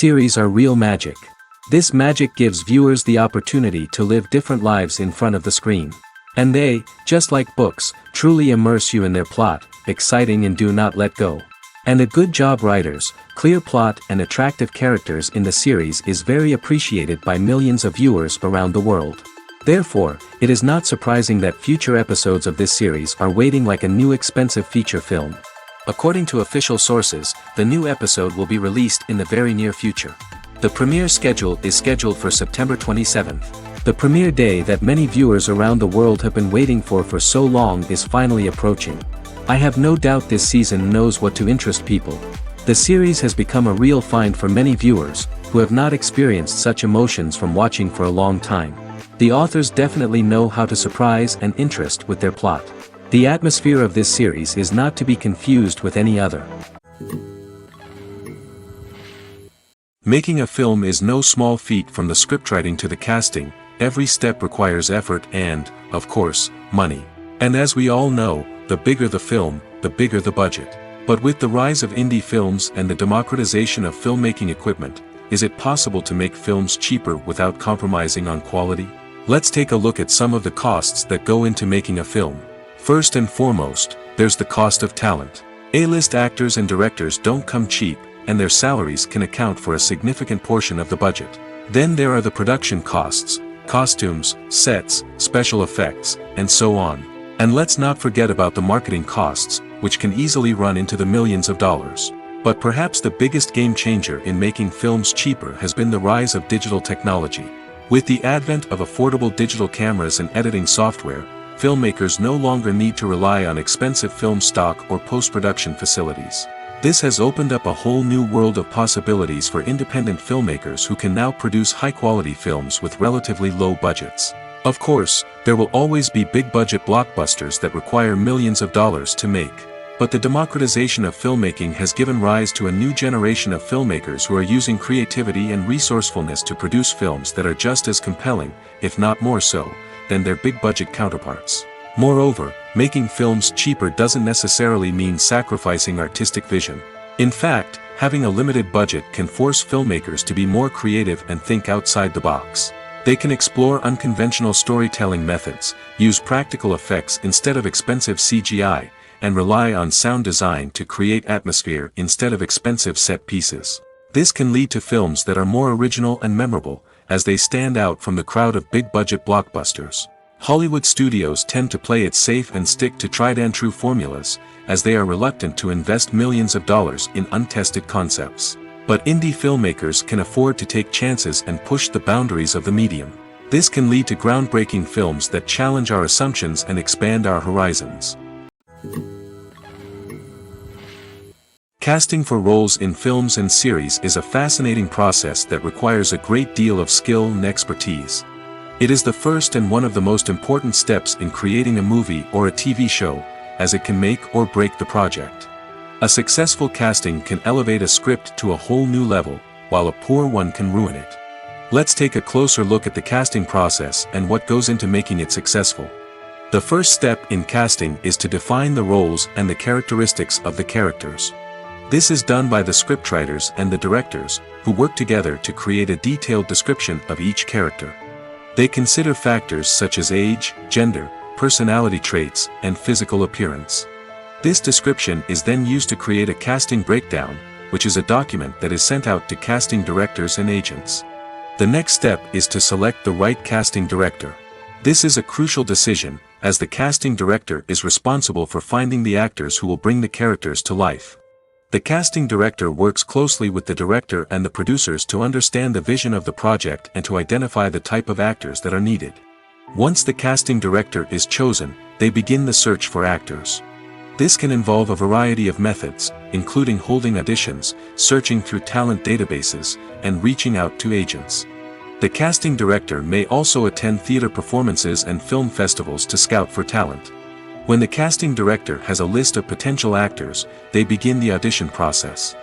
series are real magic. This magic gives viewers the opportunity to live different lives in front of the screen. And they, just like books, truly immerse you in their plot, exciting and do not let go. And a good job writers, clear plot and attractive characters in the series is very appreciated by millions of viewers around the world. Therefore, it is not surprising that future episodes of this series are waiting like a new expensive feature film. According to official sources, the new episode will be released in the very near future. The premiere schedule is scheduled for September 27th. The premiere day that many viewers around the world have been waiting for so long is finally approaching. I have no doubt this season knows what to interest people. The series has become a real find for many viewers, who have not experienced such emotions from watching for a long time. The authors definitely know how to surprise and interest with their plot. The atmosphere of this series is not to be confused with any other. Making a film is no small feat. From the scriptwriting to the casting, every step requires effort and, of course, money. And as we all know, the bigger the film, the bigger the budget. But with the rise of indie films and the democratization of filmmaking equipment, is it possible to make films cheaper without compromising on quality? Let's take a look at some of the costs that go into making a film. First and foremost, there's the cost of talent. A-list actors and directors don't come cheap, and their salaries can account for a significant portion of the budget. Then there are the production costs, costumes, sets, special effects, and so on. And let's not forget about the marketing costs, which can easily run into the millions of dollars. But perhaps the biggest game changer in making films cheaper has been the rise of digital technology. With the advent of affordable digital cameras and editing software, filmmakers no longer need to rely on expensive film stock or post-production facilities. This has opened up a whole new world of possibilities for independent filmmakers who can now produce high-quality films with relatively low budgets. Of course, there will always be big-budget blockbusters that require millions of dollars to make. But the democratization of filmmaking has given rise to a new generation of filmmakers who are using creativity and resourcefulness to produce films that are just as compelling, if not more so, than their big-budget counterparts. Moreover, making films cheaper doesn't necessarily mean sacrificing artistic vision. In fact, having a limited budget can force filmmakers to be more creative and think outside the box. They can explore unconventional storytelling methods, use practical effects instead of expensive CGI, and rely on sound design to create atmosphere instead of expensive set pieces. This can lead to films that are more original and memorable, as they stand out from the crowd of big-budget blockbusters. Hollywood studios tend to play it safe and stick to tried-and-true formulas, as they are reluctant to invest millions of dollars in untested concepts. But indie filmmakers can afford to take chances and push the boundaries of the medium. This can lead to groundbreaking films that challenge our assumptions and expand our horizons. Casting for roles in films and series is a fascinating process that requires a great deal of skill and expertise. It is the first and one of the most important steps in creating a movie or a TV show, as it can make or break the project. A successful casting can elevate a script to a whole new level, while a poor one can ruin it. Let's take a closer look at the casting process and what goes into making it successful. The first step in casting is to define the roles and the characteristics of the characters. This is done by the scriptwriters and the directors, who work together to create a detailed description of each character. They consider factors such as age, gender, personality traits, and physical appearance. This description is then used to create a casting breakdown, which is a document that is sent out to casting directors and agents. The next step is to select the right casting director. This is a crucial decision, as the casting director is responsible for finding the actors who will bring the characters to life. The casting director works closely with the director and the producers to understand the vision of the project and to identify the type of actors that are needed. Once the casting director is chosen, they begin the search for actors. This can involve a variety of methods, including holding auditions, searching through talent databases, and reaching out to agents. The casting director may also attend theater performances and film festivals to scout for talent. When the casting director has a list of potential actors, they begin the audition process.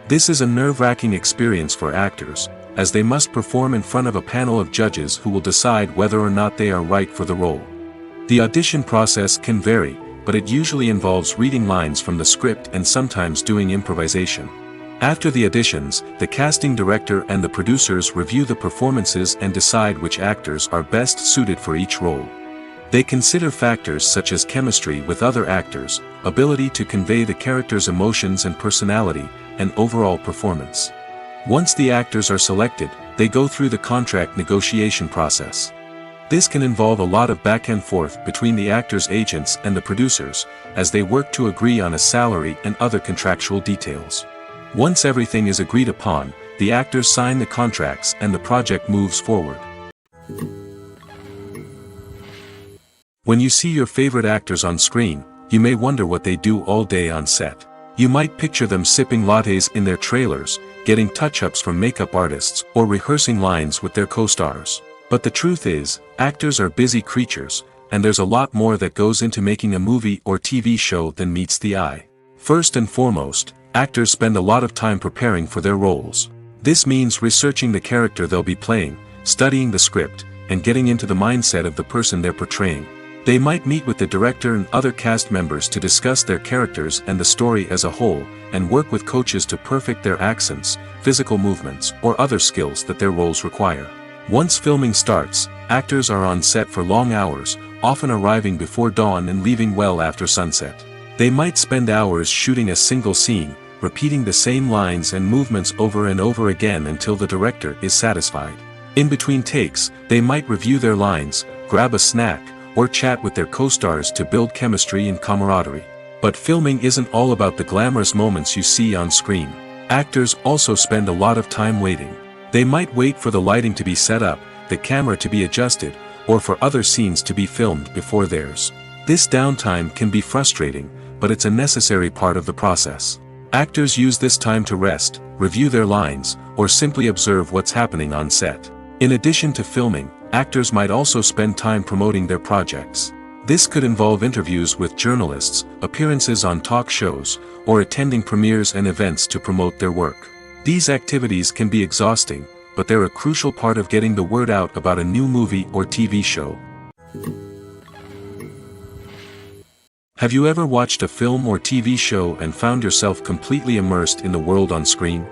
This is a nerve-wracking experience for actors, as they must perform in front of a panel of judges who will decide whether or not they are right for the role. The audition process can vary, but it usually involves reading lines from the script and sometimes doing improvisation. After the auditions, the casting director and the producers review the performances and decide which actors are best suited for each role. They consider factors such as chemistry with other actors, ability to convey the character's emotions and personality, and overall performance. Once the actors are selected, they go through the contract negotiation process. This can involve a lot of back and forth between the actors' agents and the producers, as they work to agree on a salary and other contractual details. Once everything is agreed upon, the actors sign the contracts and the project moves forward. When you see your favorite actors on screen, you may wonder what they do all day on set. You might picture them sipping lattes in their trailers, getting touch-ups from makeup artists, or rehearsing lines with their co-stars. But the truth is, actors are busy creatures, and there's a lot more that goes into making a movie or TV show than meets the eye. First and foremost, actors spend a lot of time preparing for their roles. This means researching the character they'll be playing, studying the script, and getting into the mindset of the person they're portraying. They might meet with the director and other cast members to discuss their characters and the story as a whole, and work with coaches to perfect their accents, physical movements, or other skills that their roles require. Once filming starts, actors are on set for long hours, often arriving before dawn and leaving well after sunset. They might spend hours shooting a single scene, repeating the same lines and movements over and over again until the director is satisfied. In between takes, they might review their lines, grab a snack, or chat with their co-stars to build chemistry and camaraderie. But filming isn't all about the glamorous moments you see on screen. Actors also spend a lot of time waiting. They might wait for the lighting to be set up, the camera to be adjusted, or for other scenes to be filmed before theirs. This downtime can be frustrating, but it's a necessary part of the process. Actors use this time to rest, review their lines, or simply observe what's happening on set. In addition to filming, actors might also spend time promoting their projects. This could involve interviews with journalists, appearances on talk shows, or attending premieres and events to promote their work. These activities can be exhausting, but they're a crucial part of getting the word out about a new movie or TV show. Have you ever watched a film or TV show and found yourself completely immersed in the world on screen?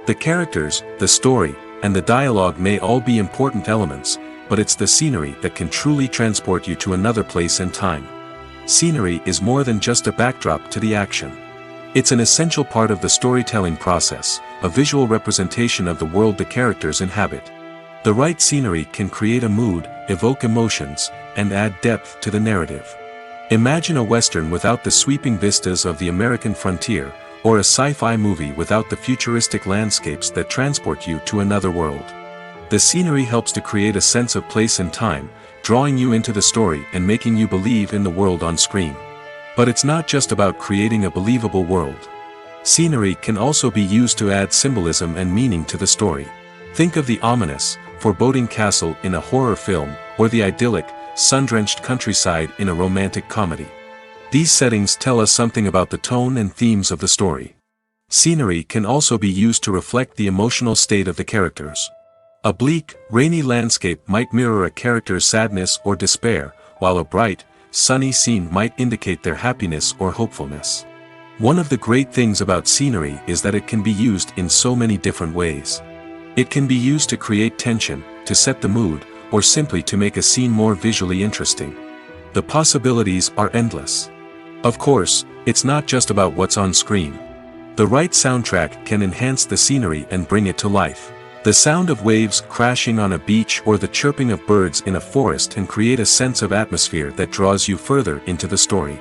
The characters, the story, and the dialogue may all be important elements, but it's the scenery that can truly transport you to another place and time. Scenery is more than just a backdrop to the action. It's an essential part of the storytelling process, a visual representation of the world the characters inhabit. The right scenery can create a mood, evoke emotions, and add depth to the narrative. Imagine a Western without the sweeping vistas of the American frontier, or a sci-fi movie without the futuristic landscapes that transport you to another world. The scenery helps to create a sense of place and time, drawing you into the story and making you believe in the world on screen. But it's not just about creating a believable world. Scenery can also be used to add symbolism and meaning to the story. Think of the ominous, foreboding castle in a horror film, or the idyllic, sun-drenched countryside in a romantic comedy. These settings tell us something about the tone and themes of the story. Scenery can also be used to reflect the emotional state of the characters. A bleak, rainy landscape might mirror a character's sadness or despair, while a bright, sunny scene might indicate their happiness or hopefulness. One of the great things about scenery is that it can be used in so many different ways. It can be used to create tension, to set the mood, or simply to make a scene more visually interesting. The possibilities are endless. Of course, it's not just about what's on screen. The right soundtrack can enhance the scenery and bring it to life. The sound of waves crashing on a beach or the chirping of birds in a forest can create a sense of atmosphere that draws you further into the story.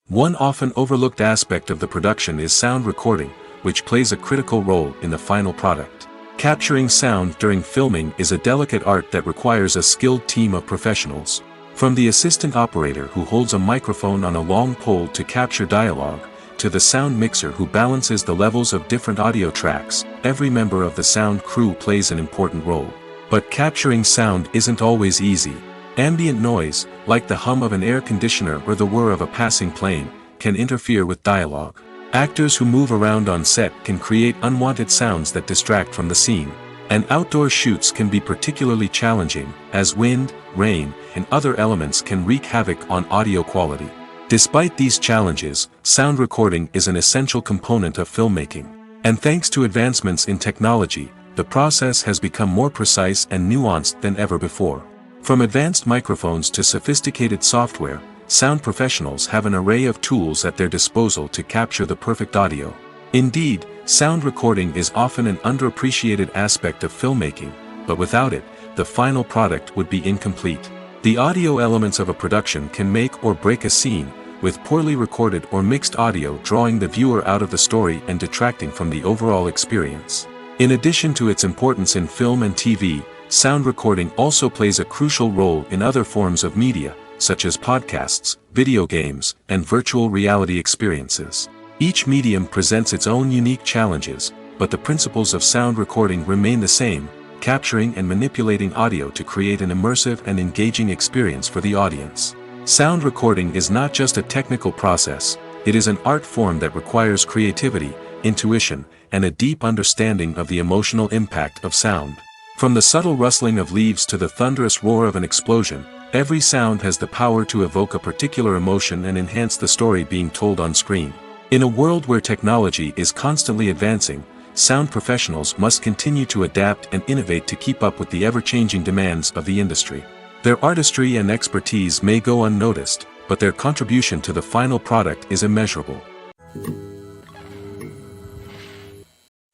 One often overlooked aspect of the production is sound recording, which plays a critical role in the final product. Capturing sound during filming is a delicate art that requires a skilled team of professionals. From the assistant operator who holds a microphone on a long pole to capture dialogue, to the sound mixer who balances the levels of different audio tracks, every member of the sound crew plays an important role. But capturing sound isn't always easy. Ambient noise, like the hum of an air conditioner or the whir of a passing plane, can interfere with dialogue. Actors who move around on set can create unwanted sounds that distract from the scene. And outdoor shoots can be particularly challenging, as wind, rain, and other elements can wreak havoc on audio quality. Despite these challenges, sound recording is an essential component of filmmaking. And thanks to advancements in technology, the process has become more precise and nuanced than ever before. From advanced microphones to sophisticated software, sound professionals have an array of tools at their disposal to capture the perfect audio. Indeed, sound recording is often an underappreciated aspect of filmmaking, but without it, the final product would be incomplete. The audio elements of a production can make or break a scene, with poorly recorded or mixed audio drawing the viewer out of the story and detracting from the overall experience. In addition to its importance in film and TV, sound recording also plays a crucial role in other forms of media, such as podcasts, video games, and virtual reality experiences. Each medium presents its own unique challenges, but the principles of sound recording remain the same, capturing and manipulating audio to create an immersive and engaging experience for the audience. Sound recording is not just a technical process, it is an art form that requires creativity, intuition, and a deep understanding of the emotional impact of sound. From the subtle rustling of leaves to the thunderous roar of an explosion, every sound has the power to evoke a particular emotion and enhance the story being told on screen. In a world where technology is constantly advancing, sound professionals must continue to adapt and innovate to keep up with the ever-changing demands of the industry. Their artistry and expertise may go unnoticed, but their contribution to the final product is immeasurable.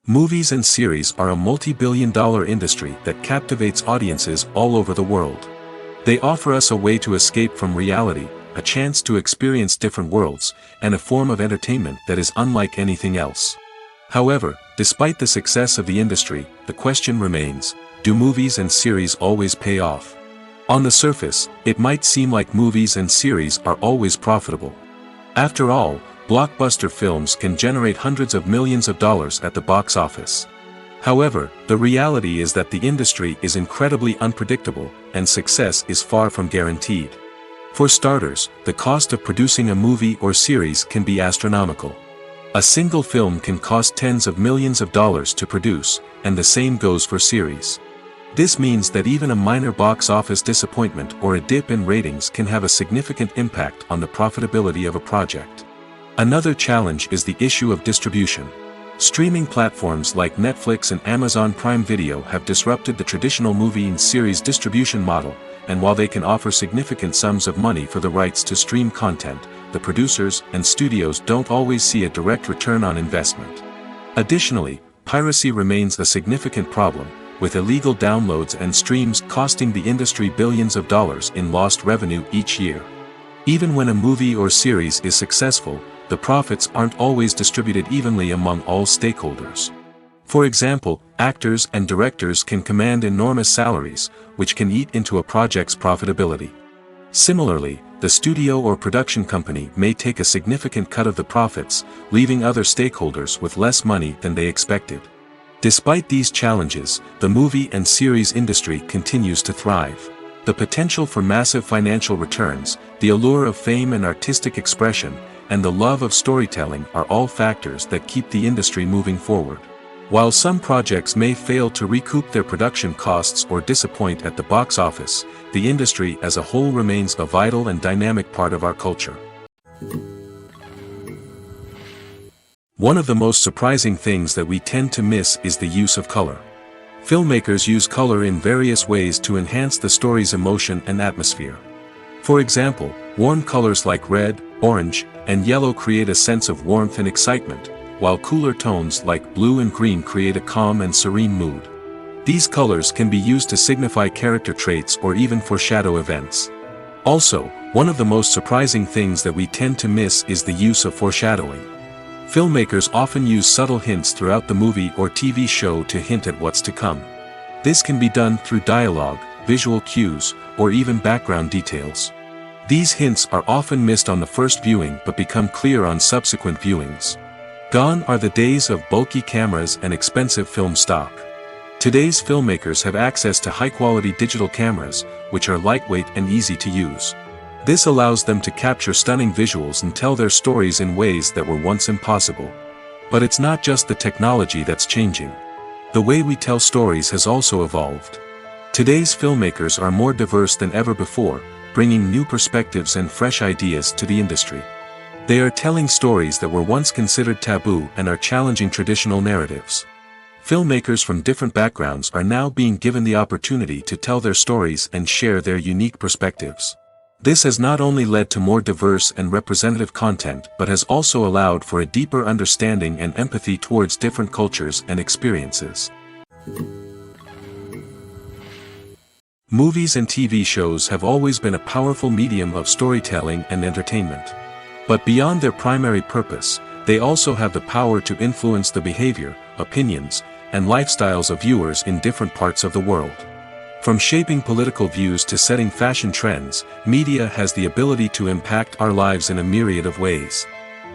Movies and series are a multi-billion-dollar industry that captivates audiences all over the world. They offer us a way to escape from reality, a chance to experience different worlds, and a form of entertainment that is unlike anything else. However, despite the success of the industry, the question remains, do movies and series always pay off? On the surface, it might seem like movies and series are always profitable. After all, blockbuster films can generate hundreds of millions of dollars at the box office. However, the reality is that the industry is incredibly unpredictable, and success is far from guaranteed. For starters, the cost of producing a movie or series can be astronomical. A single film can cost tens of millions of dollars to produce, and the same goes for series. This means that even a minor box office disappointment or a dip in ratings can have a significant impact on the profitability of a project. Another challenge is the issue of distribution. Streaming platforms like Netflix and Amazon Prime Video have disrupted the traditional movie and series distribution model, and while they can offer significant sums of money for the rights to stream content, the producers and studios don't always see a direct return on investment. Additionally, piracy remains a significant problem, with illegal downloads and streams costing the industry billions of dollars in lost revenue each year. Even when a movie or series is successful, the profits aren't always distributed evenly among all stakeholders. For example, actors and directors can command enormous salaries, which can eat into a project's profitability. Similarly, the studio or production company may take a significant cut of the profits, leaving other stakeholders with less money than they expected. Despite these challenges, the movie and series industry continues to thrive. The potential for massive financial returns, the allure of fame and artistic expression, and the love of storytelling are all factors that keep the industry moving forward. While some projects may fail to recoup their production costs or disappoint at the box office, the industry as a whole remains a vital and dynamic part of our culture. One of the most surprising things that we tend to miss is the use of color. Filmmakers use color in various ways to enhance the story's emotion and atmosphere. For example, warm colors like red, orange, and yellow create a sense of warmth and excitement, while cooler tones like blue and green create a calm and serene mood. These colors can be used to signify character traits or even foreshadow events. Also, one of the most surprising things that we tend to miss is the use of foreshadowing. Filmmakers often use subtle hints throughout the movie or TV show to hint at what's to come. This can be done through dialogue, visual cues, or even background details. These hints are often missed on the first viewing but become clear on subsequent viewings. Gone are the days of bulky cameras and expensive film stock. Today's filmmakers have access to high-quality digital cameras, which are lightweight and easy to use. This allows them to capture stunning visuals and tell their stories in ways that were once impossible. But it's not just the technology that's changing. The way we tell stories has also evolved. Today's filmmakers are more diverse than ever before, bringing new perspectives and fresh ideas to the industry. They are telling stories that were once considered taboo and are challenging traditional narratives. Filmmakers from different backgrounds are now being given the opportunity to tell their stories and share their unique perspectives. This has not only led to more diverse and representative content but has also allowed for a deeper understanding and empathy towards different cultures and experiences. Movies and TV shows have always been a powerful medium of storytelling and entertainment. But beyond their primary purpose, they also have the power to influence the behavior, opinions, and lifestyles of viewers in different parts of the world. From shaping political views to setting fashion trends, media has the ability to impact our lives in a myriad of ways.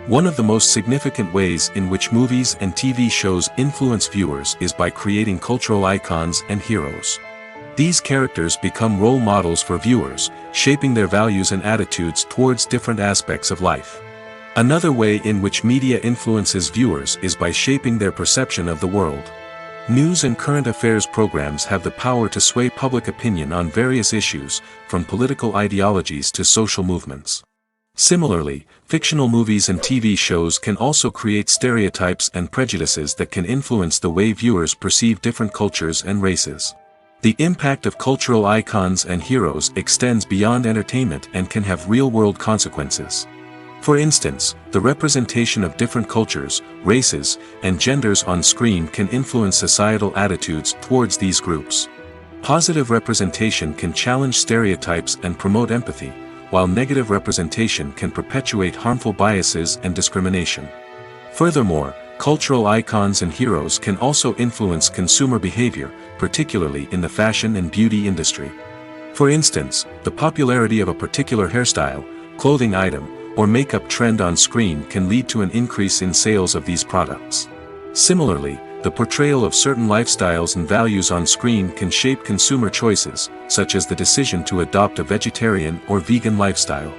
One of the most significant ways in which movies and TV shows influence viewers is by creating cultural icons and heroes. These characters become role models for viewers, shaping their values and attitudes towards different aspects of life. Another way in which media influences viewers is by shaping their perception of the world. News and current affairs programs have the power to sway public opinion on various issues, from political ideologies to social movements. Similarly, fictional movies and TV shows can also create stereotypes and prejudices that can influence the way viewers perceive different cultures and races. The impact of cultural icons and heroes extends beyond entertainment and can have real-world consequences. For instance, the representation of different cultures, races, and genders on screen can influence societal attitudes towards these groups. Positive representation can challenge stereotypes and promote empathy, while negative representation can perpetuate harmful biases and discrimination. Furthermore, cultural icons and heroes can also influence consumer behavior, particularly in the fashion and beauty industry. For instance, the popularity of a particular hairstyle, clothing item, or makeup trend on screen can lead to an increase in sales of these products. Similarly, the portrayal of certain lifestyles and values on screen can shape consumer choices, such as the decision to adopt a vegetarian or vegan lifestyle.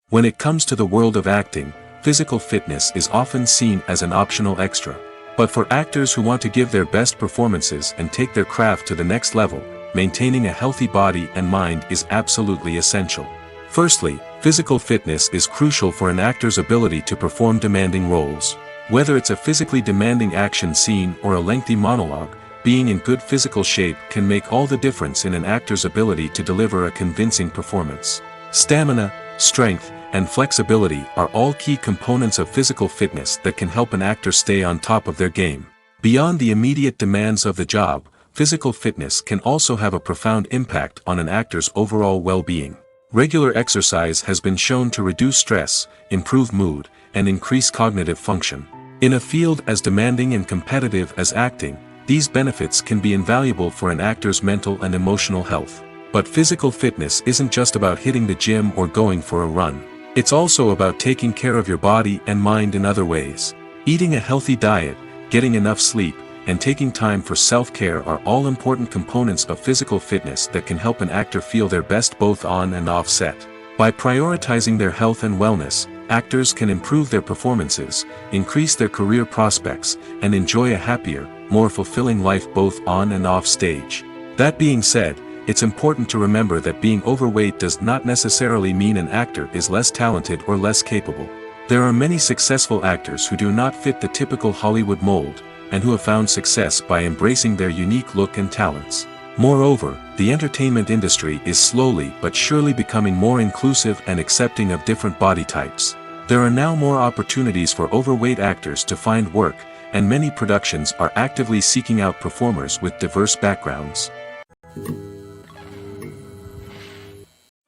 When it comes to the world of acting, physical fitness is often seen as an optional extra. But for actors who want to give their best performances and take their craft to the next level, maintaining a healthy body and mind is absolutely essential. Firstly, physical fitness is crucial for an actor's ability to perform demanding roles. Whether it's a physically demanding action scene or a lengthy monologue, being in good physical shape can make all the difference in an actor's ability to deliver a convincing performance. Stamina, strength, and flexibility are all key components of physical fitness that can help an actor stay on top of their game. Beyond the immediate demands of the job, physical fitness can also have a profound impact on an actor's overall well-being. Regular exercise has been shown to reduce stress, improve mood, and increase cognitive function. In a field as demanding and competitive as acting, these benefits can be invaluable for an actor's mental and emotional health. But physical fitness isn't just about hitting the gym or going for a run. It's also about taking care of your body and mind in other ways. Eating a healthy diet, getting enough sleep, and taking time for self-care are all important components of physical fitness that can help an actor feel their best both on and off set. By prioritizing their health and wellness, actors can improve their performances, increase their career prospects, and enjoy a happier, more fulfilling life both on and off stage. That being said, it's important to remember that being overweight does not necessarily mean an actor is less talented or less capable. There are many successful actors who do not fit the typical Hollywood mold, and who have found success by embracing their unique look and talents. Moreover, the entertainment industry is slowly but surely becoming more inclusive and accepting of different body types. There are now more opportunities for overweight actors to find work, and many productions are actively seeking out performers with diverse backgrounds.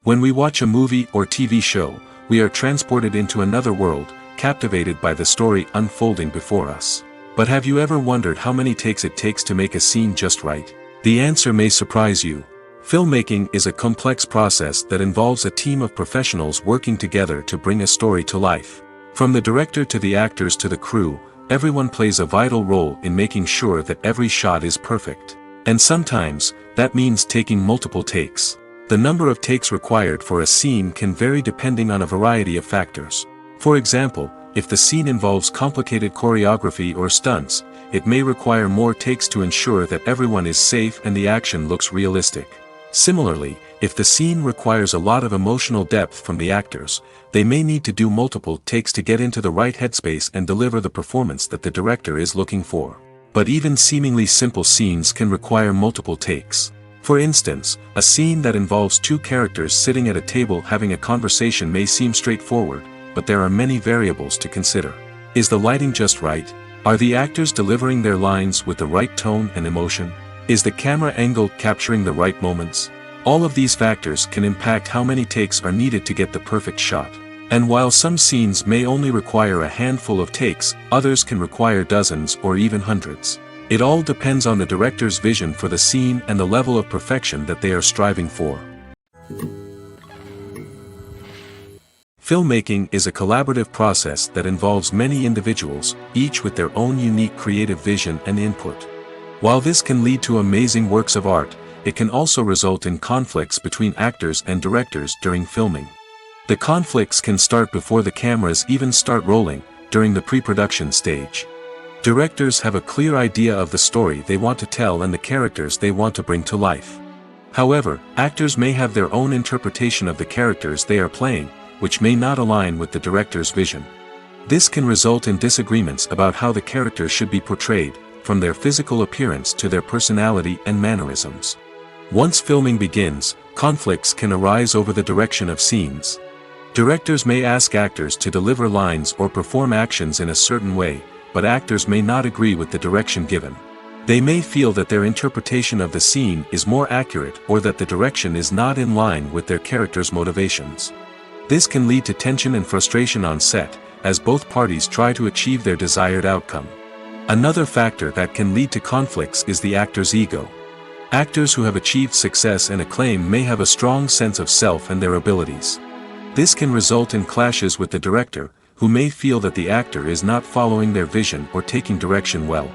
When we watch a movie or TV show, we are transported into another world, captivated by the story unfolding before us. But have you ever wondered how many takes it takes to make a scene just right? The answer may surprise you. Filmmaking is a complex process that involves a team of professionals working together to bring a story to life. From the director to the actors to the crew, everyone plays a vital role in making sure that every shot is perfect. And sometimes, that means taking multiple takes. The number of takes required for a scene can vary depending on a variety of factors. For example, if the scene involves complicated choreography or stunts, it may require more takes to ensure that everyone is safe and the action looks realistic. Similarly, if the scene requires a lot of emotional depth from the actors, they may need to do multiple takes to get into the right headspace and deliver the performance that the director is looking for. But even seemingly simple scenes can require multiple takes. For instance, a scene that involves two characters sitting at a table having a conversation may seem straightforward, but there are many variables to consider. Is the lighting just right? Are the actors delivering their lines with the right tone and emotion? Is the camera angle capturing the right moments? All of these factors can impact how many takes are needed to get the perfect shot. And while some scenes may only require a handful of takes, others can require dozens or even hundreds. It all depends on the director's vision for the scene and the level of perfection that they are striving for. Filmmaking is a collaborative process that involves many individuals, each with their own unique creative vision and input. While this can lead to amazing works of art, it can also result in conflicts between actors and directors during filming. The conflicts can start before the cameras even start rolling, during the pre-production stage. Directors have a clear idea of the story they want to tell and the characters they want to bring to life. However, actors may have their own interpretation of the characters they are playing, which may not align with the director's vision. This can result in disagreements about how the characters should be portrayed, from their physical appearance to their personality and mannerisms. Once filming begins, conflicts can arise over the direction of scenes. Directors may ask actors to deliver lines or perform actions in a certain way, but actors may not agree with the direction given. They may feel that their interpretation of the scene is more accurate or that the direction is not in line with their character's motivations. This can lead to tension and frustration on set, as both parties try to achieve their desired outcome. Another factor that can lead to conflicts is the actor's ego. Actors who have achieved success and acclaim may have a strong sense of self and their abilities. This can result in clashes with the director, who may feel that the actor is not following their vision or taking direction well.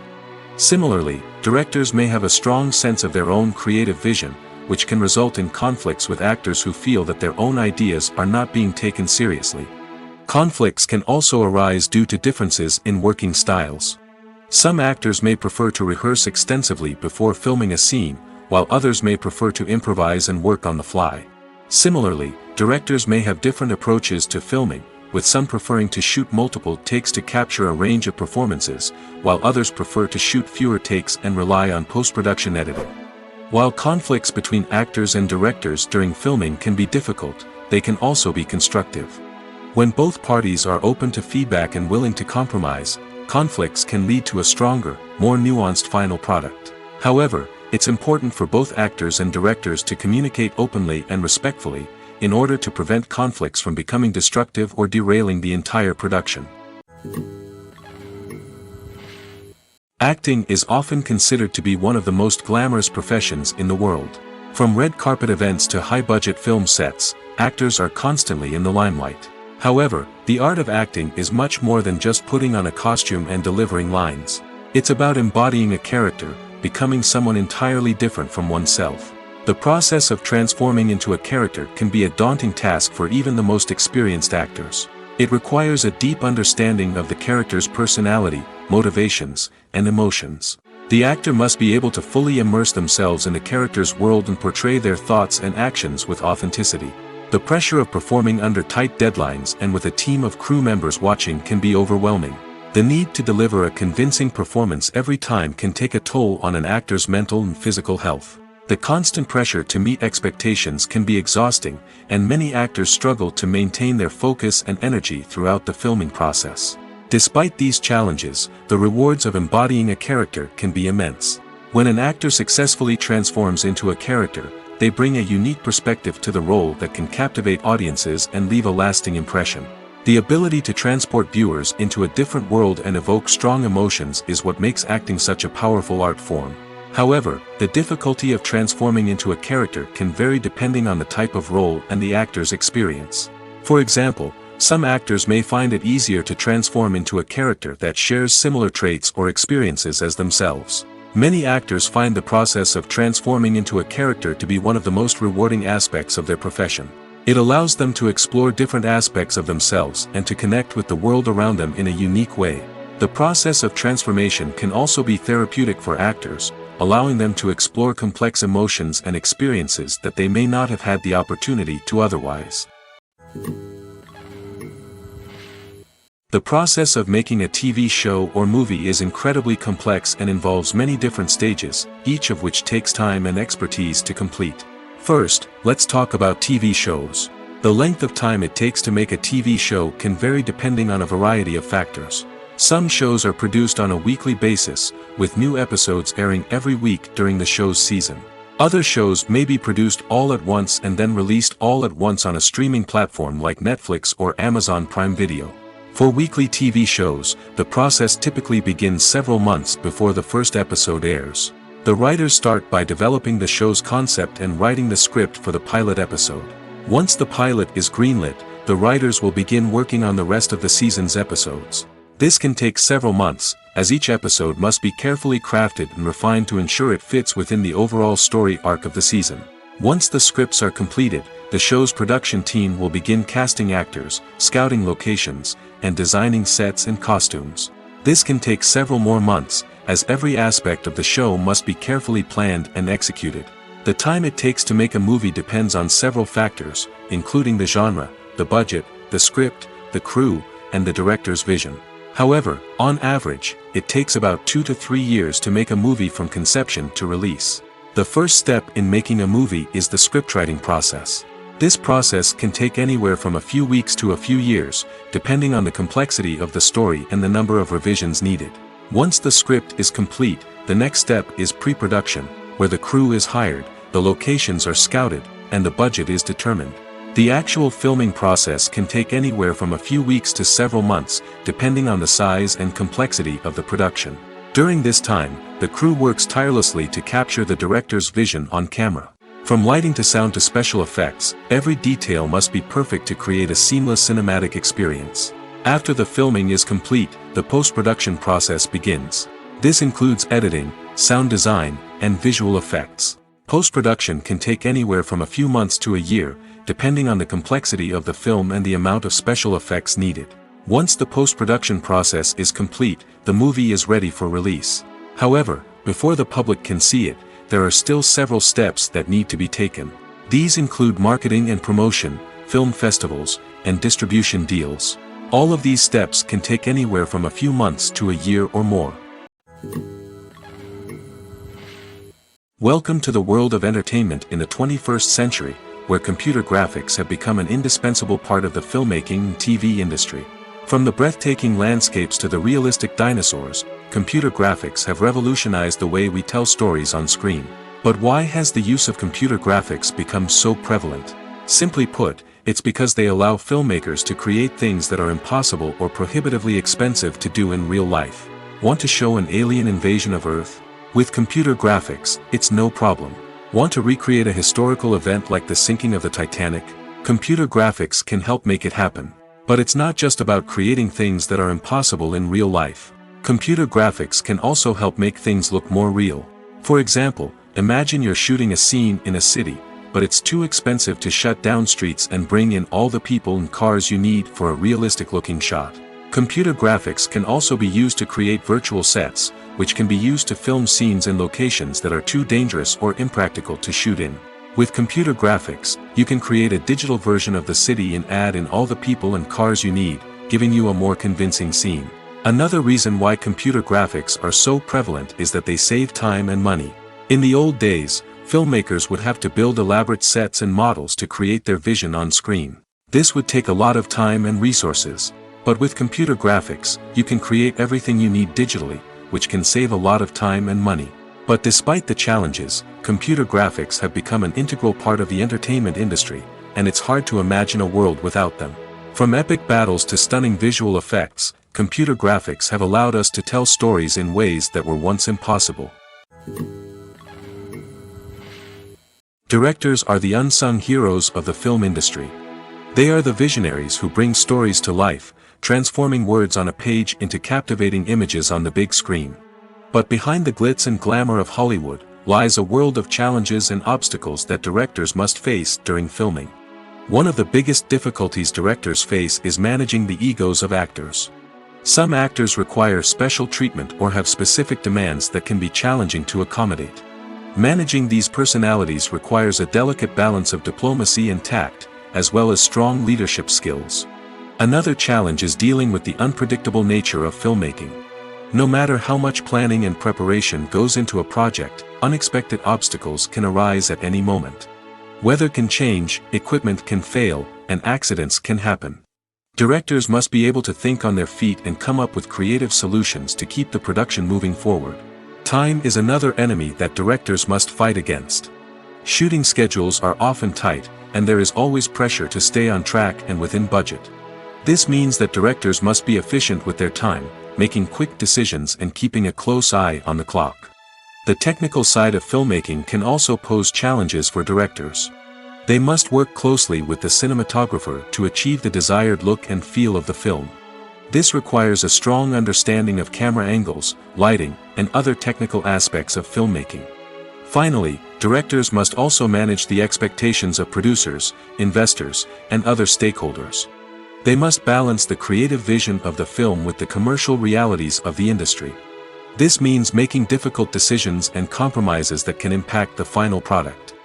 Similarly, directors may have a strong sense of their own creative vision, which can result in conflicts with actors who feel that their own ideas are not being taken seriously. Conflicts can also arise due to differences in working styles. Some actors may prefer to rehearse extensively before filming a scene, while others may prefer to improvise and work on the fly. Similarly, directors may have different approaches to filming, with some preferring to shoot multiple takes to capture a range of performances, while others prefer to shoot fewer takes and rely on post-production editing. While conflicts between actors and directors during filming can be difficult, they can also be constructive. When both parties are open to feedback and willing to compromise, conflicts can lead to a stronger, more nuanced final product. However, it's important for both actors and directors to communicate openly and respectfully, in order to prevent conflicts from becoming destructive or derailing the entire production. Acting is often considered to be one of the most glamorous professions in the world. From red carpet events to high-budget film sets, actors are constantly in the limelight. However, the art of acting is much more than just putting on a costume and delivering lines. It's about embodying a character, becoming someone entirely different from oneself. The process of transforming into a character can be a daunting task for even the most experienced actors. It requires a deep understanding of the character's personality, motivations, and emotions. The actor must be able to fully immerse themselves in the character's world and portray their thoughts and actions with authenticity. The pressure of performing under tight deadlines and with a team of crew members watching can be overwhelming. The need to deliver a convincing performance every time can take a toll on an actor's mental and physical health. The constant pressure to meet expectations can be exhausting, and many actors struggle to maintain their focus and energy throughout the filming process. Despite these challenges, the rewards of embodying a character can be immense. When an actor successfully transforms into a character, they bring a unique perspective to the role that can captivate audiences and leave a lasting impression. The ability to transport viewers into a different world and evoke strong emotions is what makes acting such a powerful art form. However, the difficulty of transforming into a character can vary depending on the type of role and the actor's experience. For example, some actors may find it easier to transform into a character that shares similar traits or experiences as themselves. Many actors find the process of transforming into a character to be one of the most rewarding aspects of their profession. It allows them to explore different aspects of themselves and to connect with the world around them in a unique way. The process of transformation can also be therapeutic for actors, allowing them to explore complex emotions and experiences that they may not have had the opportunity to otherwise. The process of making a TV show or movie is incredibly complex and involves many different stages, each of which takes time and expertise to complete. First, let's talk about TV shows. The length of time it takes to make a TV show can vary depending on a variety of factors. Some shows are produced on a weekly basis, with new episodes airing every week during the show's season. Other shows may be produced all at once and then released all at once on a streaming platform like Netflix or Amazon Prime Video. For weekly TV shows, the process typically begins several months before the first episode airs. The writers start by developing the show's concept and writing the script for the pilot episode. Once the pilot is greenlit, the writers will begin working on the rest of the season's episodes. This can take several months, as each episode must be carefully crafted and refined to ensure it fits within the overall story arc of the season. Once the scripts are completed, the show's production team will begin casting actors, scouting locations, and designing sets and costumes. This can take several more months, as every aspect of the show must be carefully planned and executed. The time it takes to make a movie depends on several factors, including the genre, the budget, the script, the crew, and the director's vision. However, on average, it takes about 2 to 3 years to make a movie from conception to release. The first step in making a movie is the scriptwriting process. This process can take anywhere from a few weeks to a few years, depending on the complexity of the story and the number of revisions needed. Once the script is complete, the next step is pre-production, where the crew is hired, the locations are scouted, and the budget is determined. The actual filming process can take anywhere from a few weeks to several months, depending on the size and complexity of the production. During this time, the crew works tirelessly to capture the director's vision on camera. From lighting to sound to special effects, every detail must be perfect to create a seamless cinematic experience. After the filming is complete, the post-production process begins. This includes editing, sound design, and visual effects. Post-production can take anywhere from a few months to a year, depending on the complexity of the film and the amount of special effects needed. Once the post-production process is complete, the movie is ready for release. However, before the public can see it, there are still several steps that need to be taken. These include marketing and promotion, film festivals, and distribution deals. All of these steps can take anywhere from a few months to a year or more. Welcome to the world of entertainment in the 21st century, where computer graphics have become an indispensable part of the filmmaking and TV industry. From the breathtaking landscapes to the realistic dinosaurs, computer graphics have revolutionized the way we tell stories on screen. But why has the use of computer graphics become so prevalent? Simply put, it's because they allow filmmakers to create things that are impossible or prohibitively expensive to do in real life. Want to show an alien invasion of Earth? With computer graphics, it's no problem. Want to recreate a historical event like the sinking of the Titanic? Computer graphics can help make it happen. But it's not just about creating things that are impossible in real life. Computer graphics can also help make things look more real. For example, imagine you're shooting a scene in a city, but it's too expensive to shut down streets and bring in all the people and cars you need for a realistic-looking shot. Computer graphics can also be used to create virtual sets, which can be used to film scenes in locations that are too dangerous or impractical to shoot in. With computer graphics, you can create a digital version of the city and add in all the people and cars you need, giving you a more convincing scene. Another reason why computer graphics are so prevalent is that they save time and money. In the old days, filmmakers would have to build elaborate sets and models to create their vision on screen. This would take a lot of time and resources. But with computer graphics, you can create everything you need digitally, which can save a lot of time and money. But despite the challenges, computer graphics have become an integral part of the entertainment industry, and it's hard to imagine a world without them. From epic battles to stunning visual effects, computer graphics have allowed us to tell stories in ways that were once impossible. Directors are the unsung heroes of the film industry. They are the visionaries who bring stories to life, transforming words on a page into captivating images on the big screen. But behind the glitz and glamour of Hollywood, lies a world of challenges and obstacles that directors must face during filming. One of the biggest difficulties directors face is managing the egos of actors. Some actors require special treatment or have specific demands that can be challenging to accommodate. Managing these personalities requires a delicate balance of diplomacy and tact, as well as strong leadership skills. Another challenge is dealing with the unpredictable nature of filmmaking. No matter how much planning and preparation goes into a project, unexpected obstacles can arise at any moment. Weather can change, equipment can fail, and accidents can happen. Directors must be able to think on their feet and come up with creative solutions to keep the production moving forward. Time is another enemy that directors must fight against. Shooting schedules are often tight, and there is always pressure to stay on track and within budget. This means that directors must be efficient with their time, making quick decisions and keeping a close eye on the clock. The technical side of filmmaking can also pose challenges for directors. They must work closely with the cinematographer to achieve the desired look and feel of the film. This requires a strong understanding of camera angles, lighting, and other technical aspects of filmmaking. Finally, directors must also manage the expectations of producers, investors, and other stakeholders. They must balance the creative vision of the film with the commercial realities of the industry. This means making difficult decisions and compromises that can impact the final product.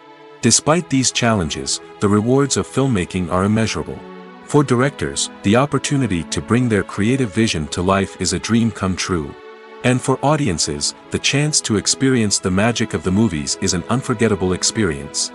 Despite these challenges, the rewards of filmmaking are immeasurable. For directors, the opportunity to bring their creative vision to life is a dream come true. And for audiences, the chance to experience the magic of the movies is an unforgettable experience.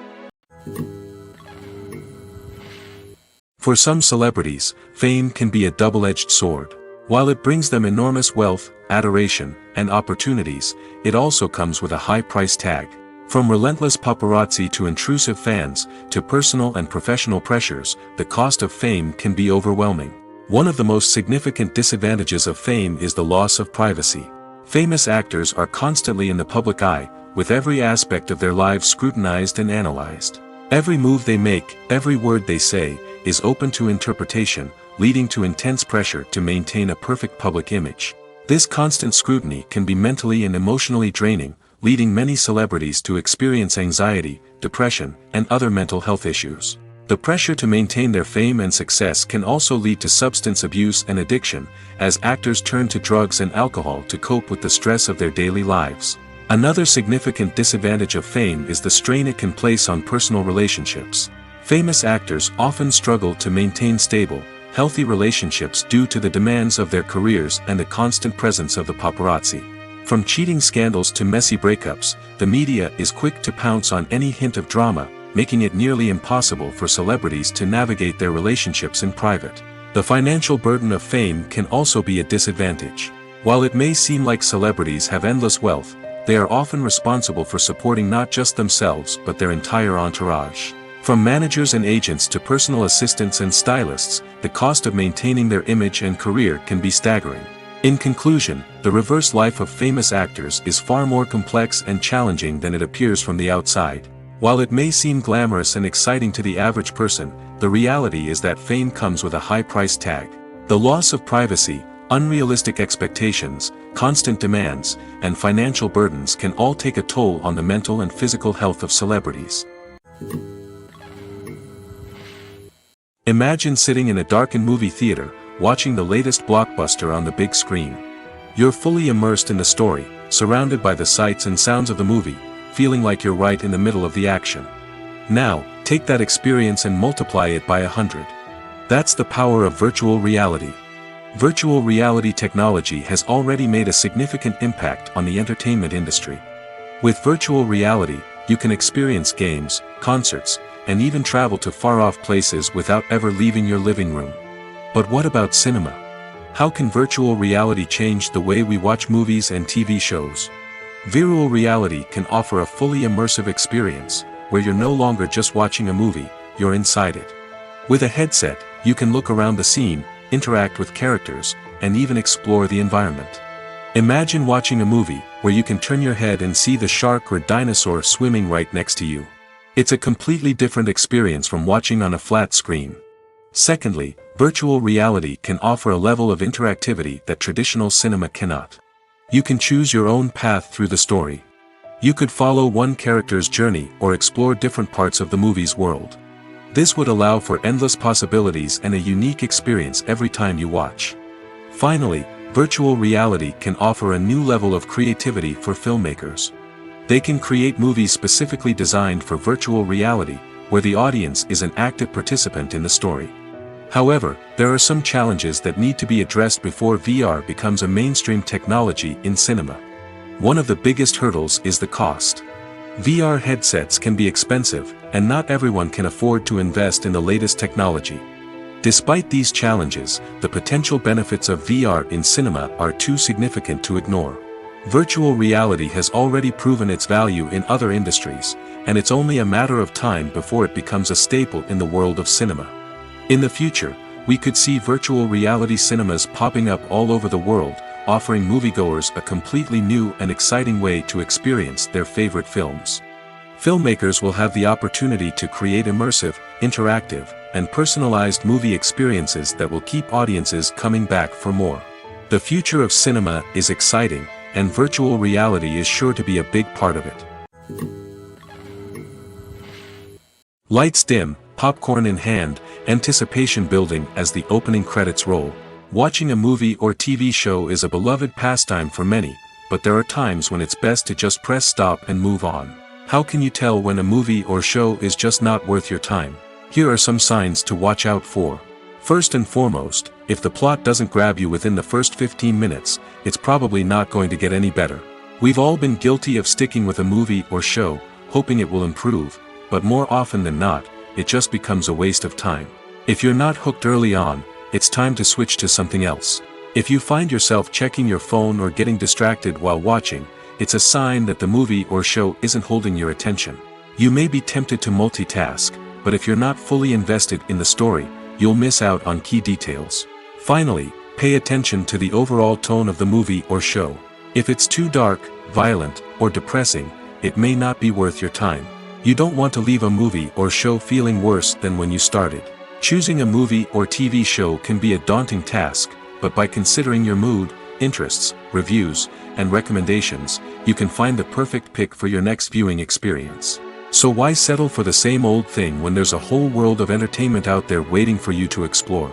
For some celebrities, fame can be a double-edged sword. While it brings them enormous wealth, adoration, and opportunities, it also comes with a high price tag. From relentless paparazzi to intrusive fans, to personal and professional pressures, the cost of fame can be overwhelming. One of the most significant disadvantages of fame is the loss of privacy. Famous actors are constantly in the public eye, with every aspect of their lives scrutinized and analyzed. Every move they make, every word they say, is open to interpretation, leading to intense pressure to maintain a perfect public image. This constant scrutiny can be mentally and emotionally draining, leading many celebrities to experience anxiety, depression, and other mental health issues. The pressure to maintain their fame and success can also lead to substance abuse and addiction, as actors turn to drugs and alcohol to cope with the stress of their daily lives. Another significant disadvantage of fame is the strain it can place on personal relationships. Famous actors often struggle to maintain stable, healthy relationships due to the demands of their careers and the constant presence of the paparazzi. From cheating scandals to messy breakups, the media is quick to pounce on any hint of drama, making it nearly impossible for celebrities to navigate their relationships in private. The financial burden of fame can also be a disadvantage. While it may seem like celebrities have endless wealth, they are often responsible for supporting not just themselves but their entire entourage. From managers and agents to personal assistants and stylists, the cost of maintaining their image and career can be staggering. In conclusion, the reverse life of famous actors is far more complex and challenging than it appears from the outside. While it may seem glamorous and exciting to the average person, the reality is that fame comes with a high price tag. The loss of privacy, unrealistic expectations, constant demands, and financial burdens can all take a toll on the mental and physical health of celebrities. Imagine sitting in a darkened movie theater, watching the latest blockbuster on the big screen. You're fully immersed in the story, surrounded by the sights and sounds of the movie, feeling like you're right in the middle of the action. Now, take that experience and multiply it by 100. That's the power of virtual reality. Virtual reality technology has already made a significant impact on the entertainment industry. With virtual reality, you can experience games, concerts, and even travel to far-off places without ever leaving your living room. But what about cinema? How can virtual reality change the way we watch movies and TV shows? Virtual reality can offer a fully immersive experience, where you're no longer just watching a movie, you're inside it. With a headset, you can look around the scene, interact with characters, and even explore the environment. Imagine watching a movie, where you can turn your head and see the shark or dinosaur swimming right next to you. It's a completely different experience from watching on a flat screen. Secondly, virtual reality can offer a level of interactivity that traditional cinema cannot. You can choose your own path through the story. You could follow one character's journey or explore different parts of the movie's world. This would allow for endless possibilities and a unique experience every time you watch. Finally, virtual reality can offer a new level of creativity for filmmakers. They can create movies specifically designed for virtual reality, where the audience is an active participant in the story. However, there are some challenges that need to be addressed before VR becomes a mainstream technology in cinema. One of the biggest hurdles is the cost. VR headsets can be expensive, and not everyone can afford to invest in the latest technology. Despite these challenges, the potential benefits of VR in cinema are too significant to ignore. Virtual reality has already proven its value in other industries, and it's only a matter of time before it becomes a staple in the world of cinema. In the future, we could see virtual reality cinemas popping up all over the world, offering moviegoers a completely new and exciting way to experience their favorite films. Filmmakers will have the opportunity to create immersive, interactive, and personalized movie experiences that will keep audiences coming back for more. The future of cinema is exciting, and virtual reality is sure to be a big part of it. Lights dim, popcorn in hand, anticipation building as the opening credits roll. Watching a movie or TV show is a beloved pastime for many, but there are times when it's best to just press stop and move on. How can you tell when a movie or show is just not worth your time? Here are some signs to watch out for. First and foremost, if the plot doesn't grab you within the first 15 minutes, it's probably not going to get any better. We've all been guilty of sticking with a movie or show, hoping it will improve, but more often than not, it just becomes a waste of time. If you're not hooked early on, it's time to switch to something else. If you find yourself checking your phone or getting distracted while watching, it's a sign that the movie or show isn't holding your attention. You may be tempted to multitask, but if you're not fully invested in the story, you'll miss out on key details. Finally, pay attention to the overall tone of the movie or show. If it's too dark, violent, or depressing, it may not be worth your time. You don't want to leave a movie or show feeling worse than when you started. Choosing a movie or TV show can be a daunting task, but by considering your mood, interests, reviews, and recommendations, you can find the perfect pick for your next viewing experience. So why settle for the same old thing when there's a whole world of entertainment out there waiting for you to explore?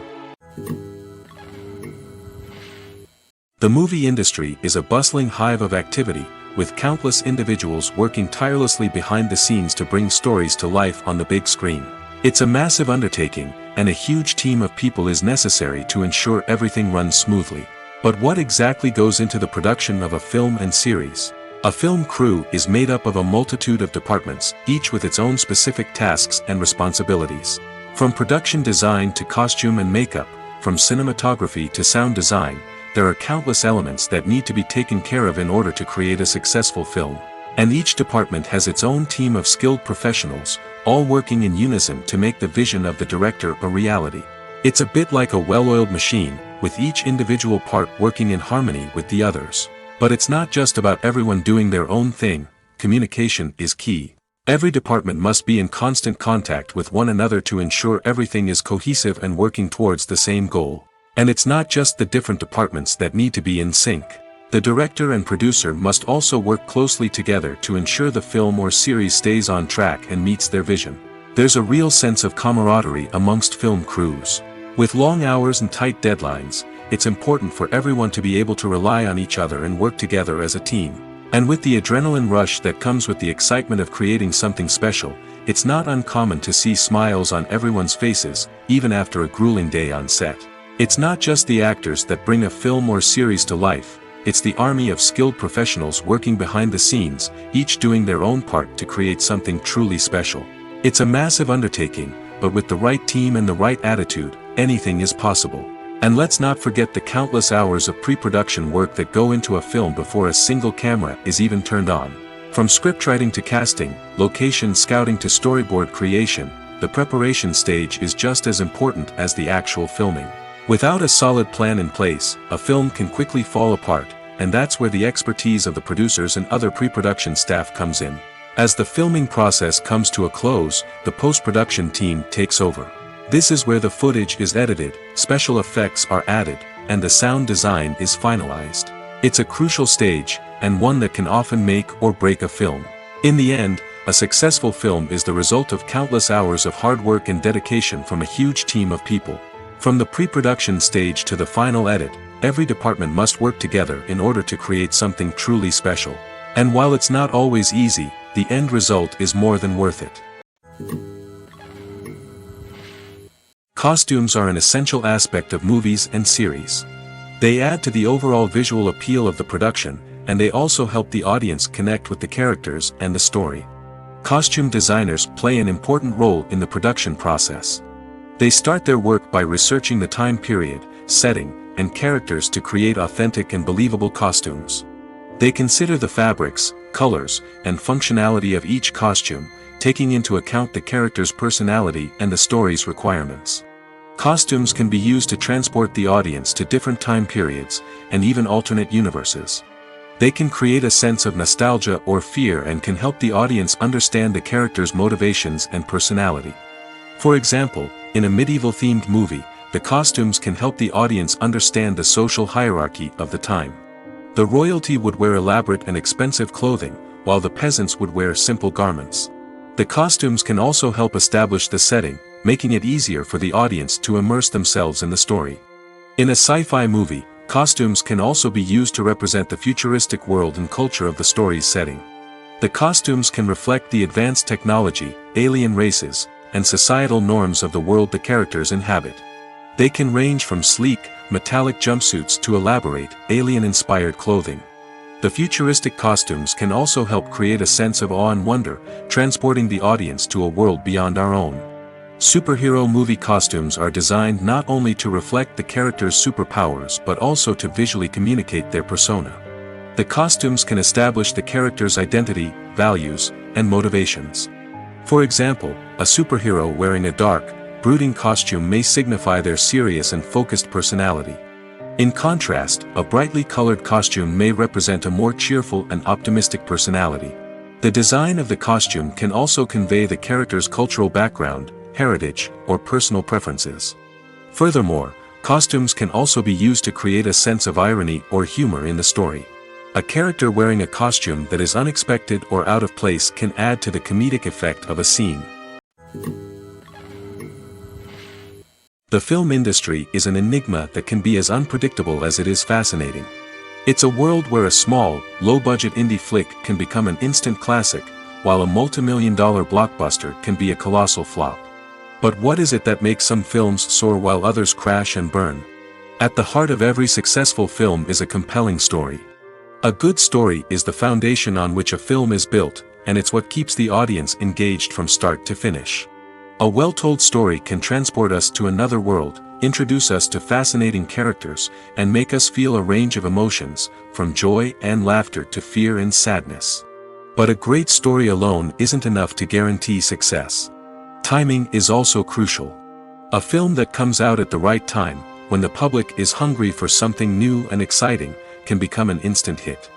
The movie industry is a bustling hive of activity, with countless individuals working tirelessly behind the scenes to bring stories to life on the big screen. It's a massive undertaking, and a huge team of people is necessary to ensure everything runs smoothly. But what exactly goes into the production of a film and series? A film crew is made up of a multitude of departments, each with its own specific tasks and responsibilities. From production design to costume and makeup, from cinematography to sound design, there are countless elements that need to be taken care of in order to create a successful film. And each department has its own team of skilled professionals, all working in unison to make the vision of the director a reality. It's a bit like a well-oiled machine, with each individual part working in harmony with the others. But it's not just about everyone doing their own thing. Communication is key. Every department must be in constant contact with one another to ensure everything is cohesive and working towards the same goal. And it's not just the different departments that need to be in sync. The director and producer must also work closely together to ensure the film or series stays on track and meets their vision. There's a real sense of camaraderie amongst film crews. With long hours and tight deadlines, it's important for everyone to be able to rely on each other and work together as a team. And with the adrenaline rush that comes with the excitement of creating something special, it's not uncommon to see smiles on everyone's faces, even after a grueling day on set. It's not just the actors that bring a film or series to life. It's the army of skilled professionals working behind the scenes, each doing their own part to create something truly special. It's a massive undertaking, but with the right team and the right attitude, anything is possible. And let's not forget the countless hours of pre-production work that go into a film before a single camera is even turned on. From scriptwriting to casting, location scouting to storyboard creation, the preparation stage is just as important as the actual filming. Without a solid plan in place, a film can quickly fall apart, and that's where the expertise of the producers and other pre-production staff comes in. As the filming process comes to a close, the post-production team takes over. This is where the footage is edited, special effects are added, and the sound design is finalized. It's a crucial stage, and one that can often make or break a film. In the end, a successful film is the result of countless hours of hard work and dedication from a huge team of people. From the pre-production stage to the final edit, every department must work together in order to create something truly special. And while it's not always easy, the end result is more than worth it. Costumes are an essential aspect of movies and series. They add to the overall visual appeal of the production, and they also help the audience connect with the characters and the story. Costume designers play an important role in the production process. They start their work by researching the time period, setting, and characters to create authentic and believable costumes. They consider the fabrics, colors, and functionality of each costume, taking into account the character's personality and the story's requirements. Costumes can be used to transport the audience to different time periods, and even alternate universes. They can create a sense of nostalgia or fear and can help the audience understand the character's motivations and personality. For example, in a medieval-themed movie, the costumes can help the audience understand the social hierarchy of the time. The royalty would wear elaborate and expensive clothing, while the peasants would wear simple garments. The costumes can also help establish the setting, making it easier for the audience to immerse themselves in the story. In a sci-fi movie, costumes can also be used to represent the futuristic world and culture of the story's setting. The costumes can reflect the advanced technology, alien races, and societal norms of the world the characters inhabit. They can range from sleek, metallic jumpsuits to elaborate, alien-inspired clothing. The futuristic costumes can also help create a sense of awe and wonder, transporting the audience to a world beyond our own. Superhero movie costumes are designed not only to reflect the character's superpowers but also to visually communicate their persona. The costumes can establish the character's identity, values, and motivations. For example, a superhero wearing a dark, brooding costume may signify their serious and focused personality. In contrast, a brightly colored costume may represent a more cheerful and optimistic personality. The design of the costume can also convey the character's cultural background, heritage, or personal preferences. Furthermore, costumes can also be used to create a sense of irony or humor in the story. A character wearing a costume that is unexpected or out of place can add to the comedic effect of a scene. The film industry is an enigma that can be as unpredictable as it is fascinating. It's a world where a small, low-budget indie flick can become an instant classic, while a multi-million-dollar blockbuster can be a colossal flop. But what is it that makes some films soar while others crash and burn? At the heart of every successful film is a compelling story. A good story is the foundation on which a film is built, and it's what keeps the audience engaged from start to finish. A well-told story can transport us to another world, introduce us to fascinating characters, and make us feel a range of emotions, from joy and laughter to fear and sadness. But a great story alone isn't enough to guarantee success. Timing is also crucial. A film that comes out at the right time, when the public is hungry for something new and exciting, can become an instant hit.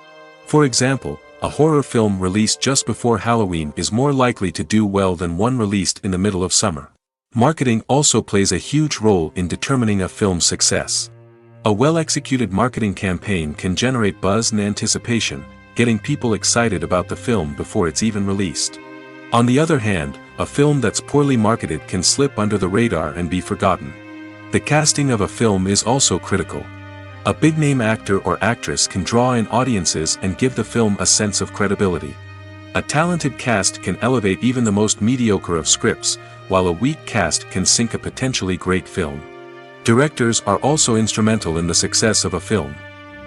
For example, a horror film released just before Halloween is more likely to do well than one released in the middle of summer. Marketing also plays a huge role in determining a film's success. A well-executed marketing campaign can generate buzz and anticipation, getting people excited about the film before it's even released. On the other hand, a film that's poorly marketed can slip under the radar and be forgotten. The casting of a film is also critical. A big-name actor or actress can draw in audiences and give the film a sense of credibility. A talented cast can elevate even the most mediocre of scripts, while a weak cast can sink a potentially great film. Directors are also instrumental in the success of a film.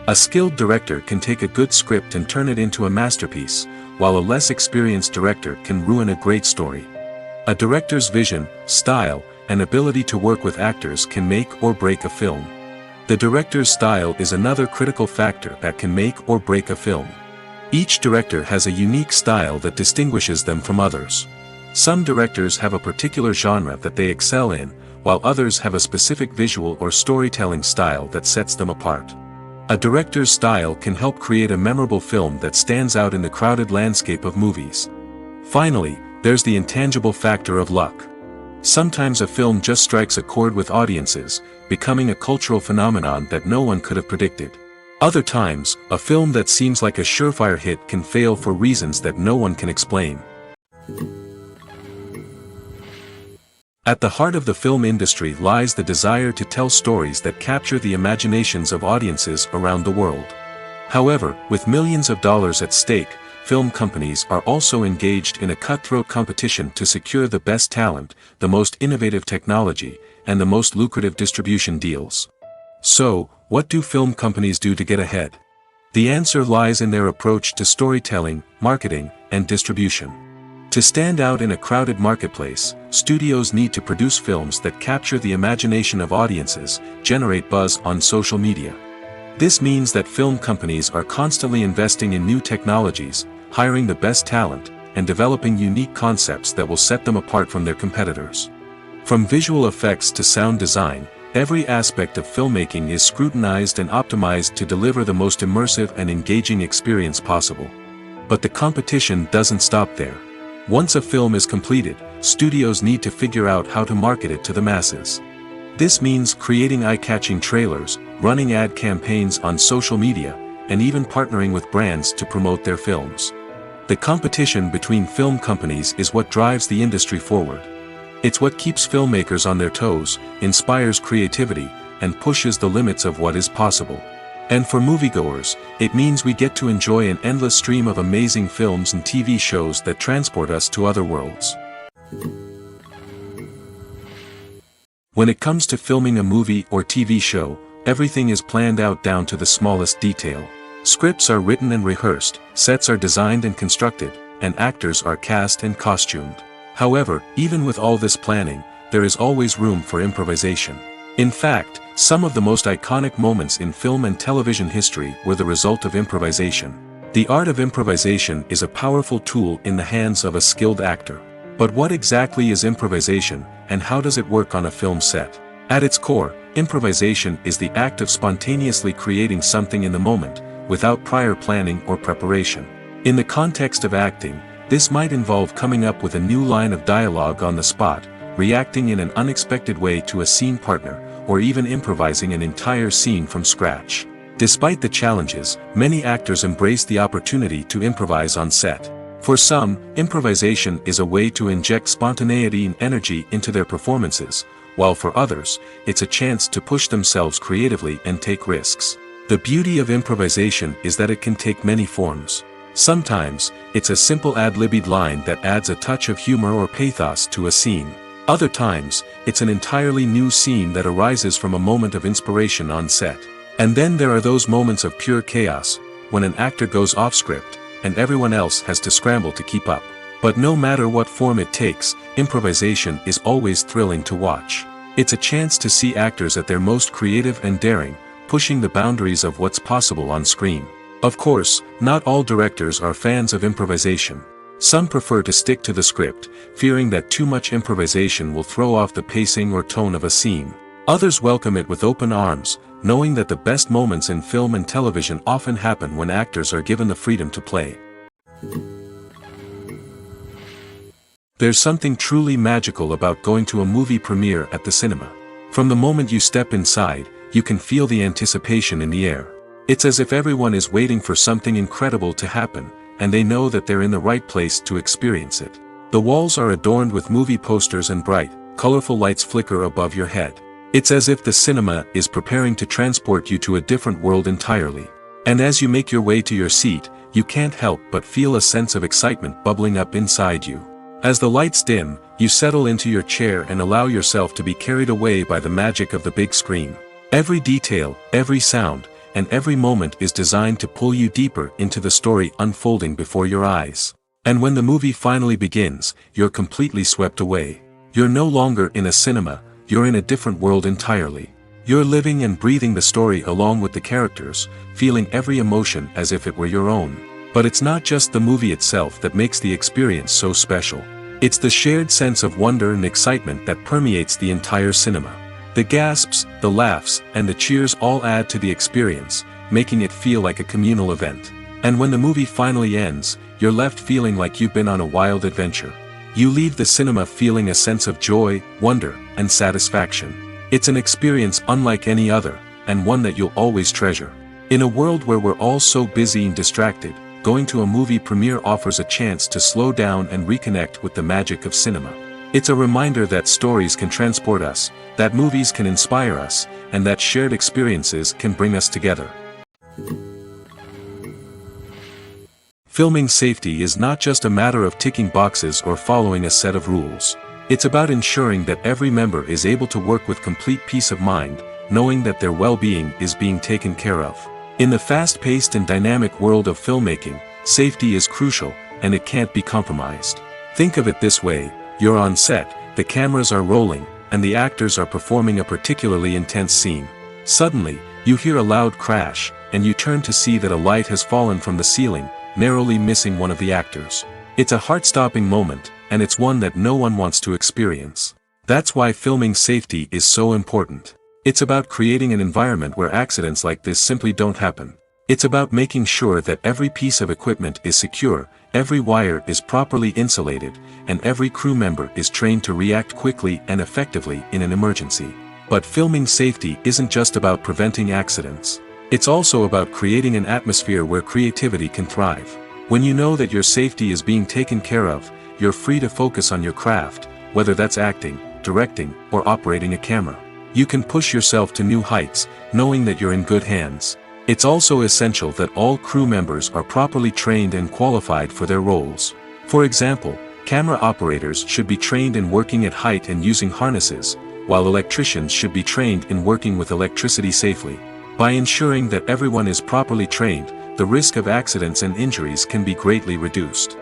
A skilled director can take a good script and turn it into a masterpiece, while a less experienced director can ruin a great story. A director's vision, style, and ability to work with actors can make or break a film. The director's style is another critical factor that can make or break a film. Each director has a unique style that distinguishes them from others. Some directors have a particular genre that they excel in, while others have a specific visual or storytelling style that sets them apart. A director's style can help create a memorable film that stands out in the crowded landscape of movies. Finally, there's the intangible factor of luck. Sometimes a film just strikes a chord with audiences, becoming a cultural phenomenon that no one could have predicted. Other times, a film that seems like a surefire hit can fail for reasons that no one can explain. At the heart of the film industry lies the desire to tell stories that capture the imaginations of audiences around the world. However, with millions of dollars at stake, film companies are also engaged in a cutthroat competition to secure the best talent, the most innovative technology, and the most lucrative distribution deals. So, what do film companies do to get ahead? The answer lies in their approach to storytelling, marketing, and distribution. To stand out in a crowded marketplace, studios need to produce films that capture the imagination of audiences, generate buzz on social media. This means that film companies are constantly investing in new technologies, hiring the best talent, and developing unique concepts that will set them apart from their competitors. From visual effects to sound design, every aspect of filmmaking is scrutinized and optimized to deliver the most immersive and engaging experience possible. But the competition doesn't stop there. Once a film is completed, studios need to figure out how to market it to the masses. This means creating eye-catching trailers, running ad campaigns on social media, and even partnering with brands to promote their films. The competition between film companies is what drives the industry forward. It's what keeps filmmakers on their toes, inspires creativity, and pushes the limits of what is possible. And for moviegoers, it means we get to enjoy an endless stream of amazing films and TV shows that transport us to other worlds. When it comes to filming a movie or TV show, everything is planned out down to the smallest detail. Scripts are written and rehearsed, sets are designed and constructed, and actors are cast and costumed. However, even with all this planning, there is always room for improvisation. In fact, some of the most iconic moments in film and television history were the result of improvisation. The art of improvisation is a powerful tool in the hands of a skilled actor. But what exactly is improvisation, and how does it work on a film set? At its core, improvisation is the act of spontaneously creating something in the moment, without prior planning or preparation. In the context of acting, this might involve coming up with a new line of dialogue on the spot, reacting in an unexpected way to a scene partner, or even improvising an entire scene from scratch. Despite the challenges, many actors embrace the opportunity to improvise on set. For some, improvisation is a way to inject spontaneity and energy into their performances, while for others, it's a chance to push themselves creatively and take risks. The beauty of improvisation is that it can take many forms. Sometimes, it's a simple ad-libbed line that adds a touch of humor or pathos to a scene. Other times, it's an entirely new scene that arises from a moment of inspiration on set. And then there are those moments of pure chaos, when an actor goes off script, and everyone else has to scramble to keep up. But no matter what form it takes, improvisation is always thrilling to watch. It's a chance to see actors at their most creative and daring, pushing the boundaries of what's possible on screen. Of course, not all directors are fans of improvisation. Some prefer to stick to the script, fearing that too much improvisation will throw off the pacing or tone of a scene. Others welcome it with open arms, knowing that the best moments in film and television often happen when actors are given the freedom to play. There's something truly magical about going to a movie premiere at the cinema. From the moment you step inside, you can feel the anticipation in the air. It's as if everyone is waiting for something incredible to happen, and they know that they're in the right place to experience it. The walls are adorned with movie posters and bright, colorful lights flicker above your head. It's as if the cinema is preparing to transport you to a different world entirely. And as you make your way to your seat, you can't help but feel a sense of excitement bubbling up inside you. As the lights dim, you settle into your chair and allow yourself to be carried away by the magic of the big screen. Every detail, every sound, and every moment is designed to pull you deeper into the story unfolding before your eyes. And when the movie finally begins, you're completely swept away. You're no longer in a cinema, you're in a different world entirely. You're living and breathing the story along with the characters, feeling every emotion as if it were your own. But it's not just the movie itself that makes the experience so special. It's the shared sense of wonder and excitement that permeates the entire cinema. The gasps, the laughs, and the cheers all add to the experience, making it feel like a communal event. And when the movie finally ends, you're left feeling like you've been on a wild adventure. You leave the cinema feeling a sense of joy, wonder, and satisfaction. It's an experience unlike any other, and one that you'll always treasure. In a world where we're all so busy and distracted, going to a movie premiere offers a chance to slow down and reconnect with the magic of cinema. It's a reminder that stories can transport us, that movies can inspire us, and that shared experiences can bring us together. Filming safety is not just a matter of ticking boxes or following a set of rules. It's about ensuring that every member is able to work with complete peace of mind, knowing that their well-being is being taken care of. In the fast-paced and dynamic world of filmmaking, safety is crucial, and it can't be compromised. Think of it this way: you're on set, the cameras are rolling, and the actors are performing a particularly intense scene. Suddenly, you hear a loud crash, and you turn to see that a light has fallen from the ceiling, narrowly missing one of the actors. It's a heart-stopping moment, and it's one that no one wants to experience. That's why filming safety is so important. It's about creating an environment where accidents like this simply don't happen. It's about making sure that every piece of equipment is secure, every wire is properly insulated, and every crew member is trained to react quickly and effectively in an emergency. But filming safety isn't just about preventing accidents. It's also about creating an atmosphere where creativity can thrive. When you know that your safety is being taken care of, you're free to focus on your craft, whether that's acting, directing, or operating a camera. You can push yourself to new heights, knowing that you're in good hands. It's also essential that all crew members are properly trained and qualified for their roles. For example, camera operators should be trained in working at height and using harnesses, while electricians should be trained in working with electricity safely. By ensuring that everyone is properly trained, the risk of accidents and injuries can be greatly reduced.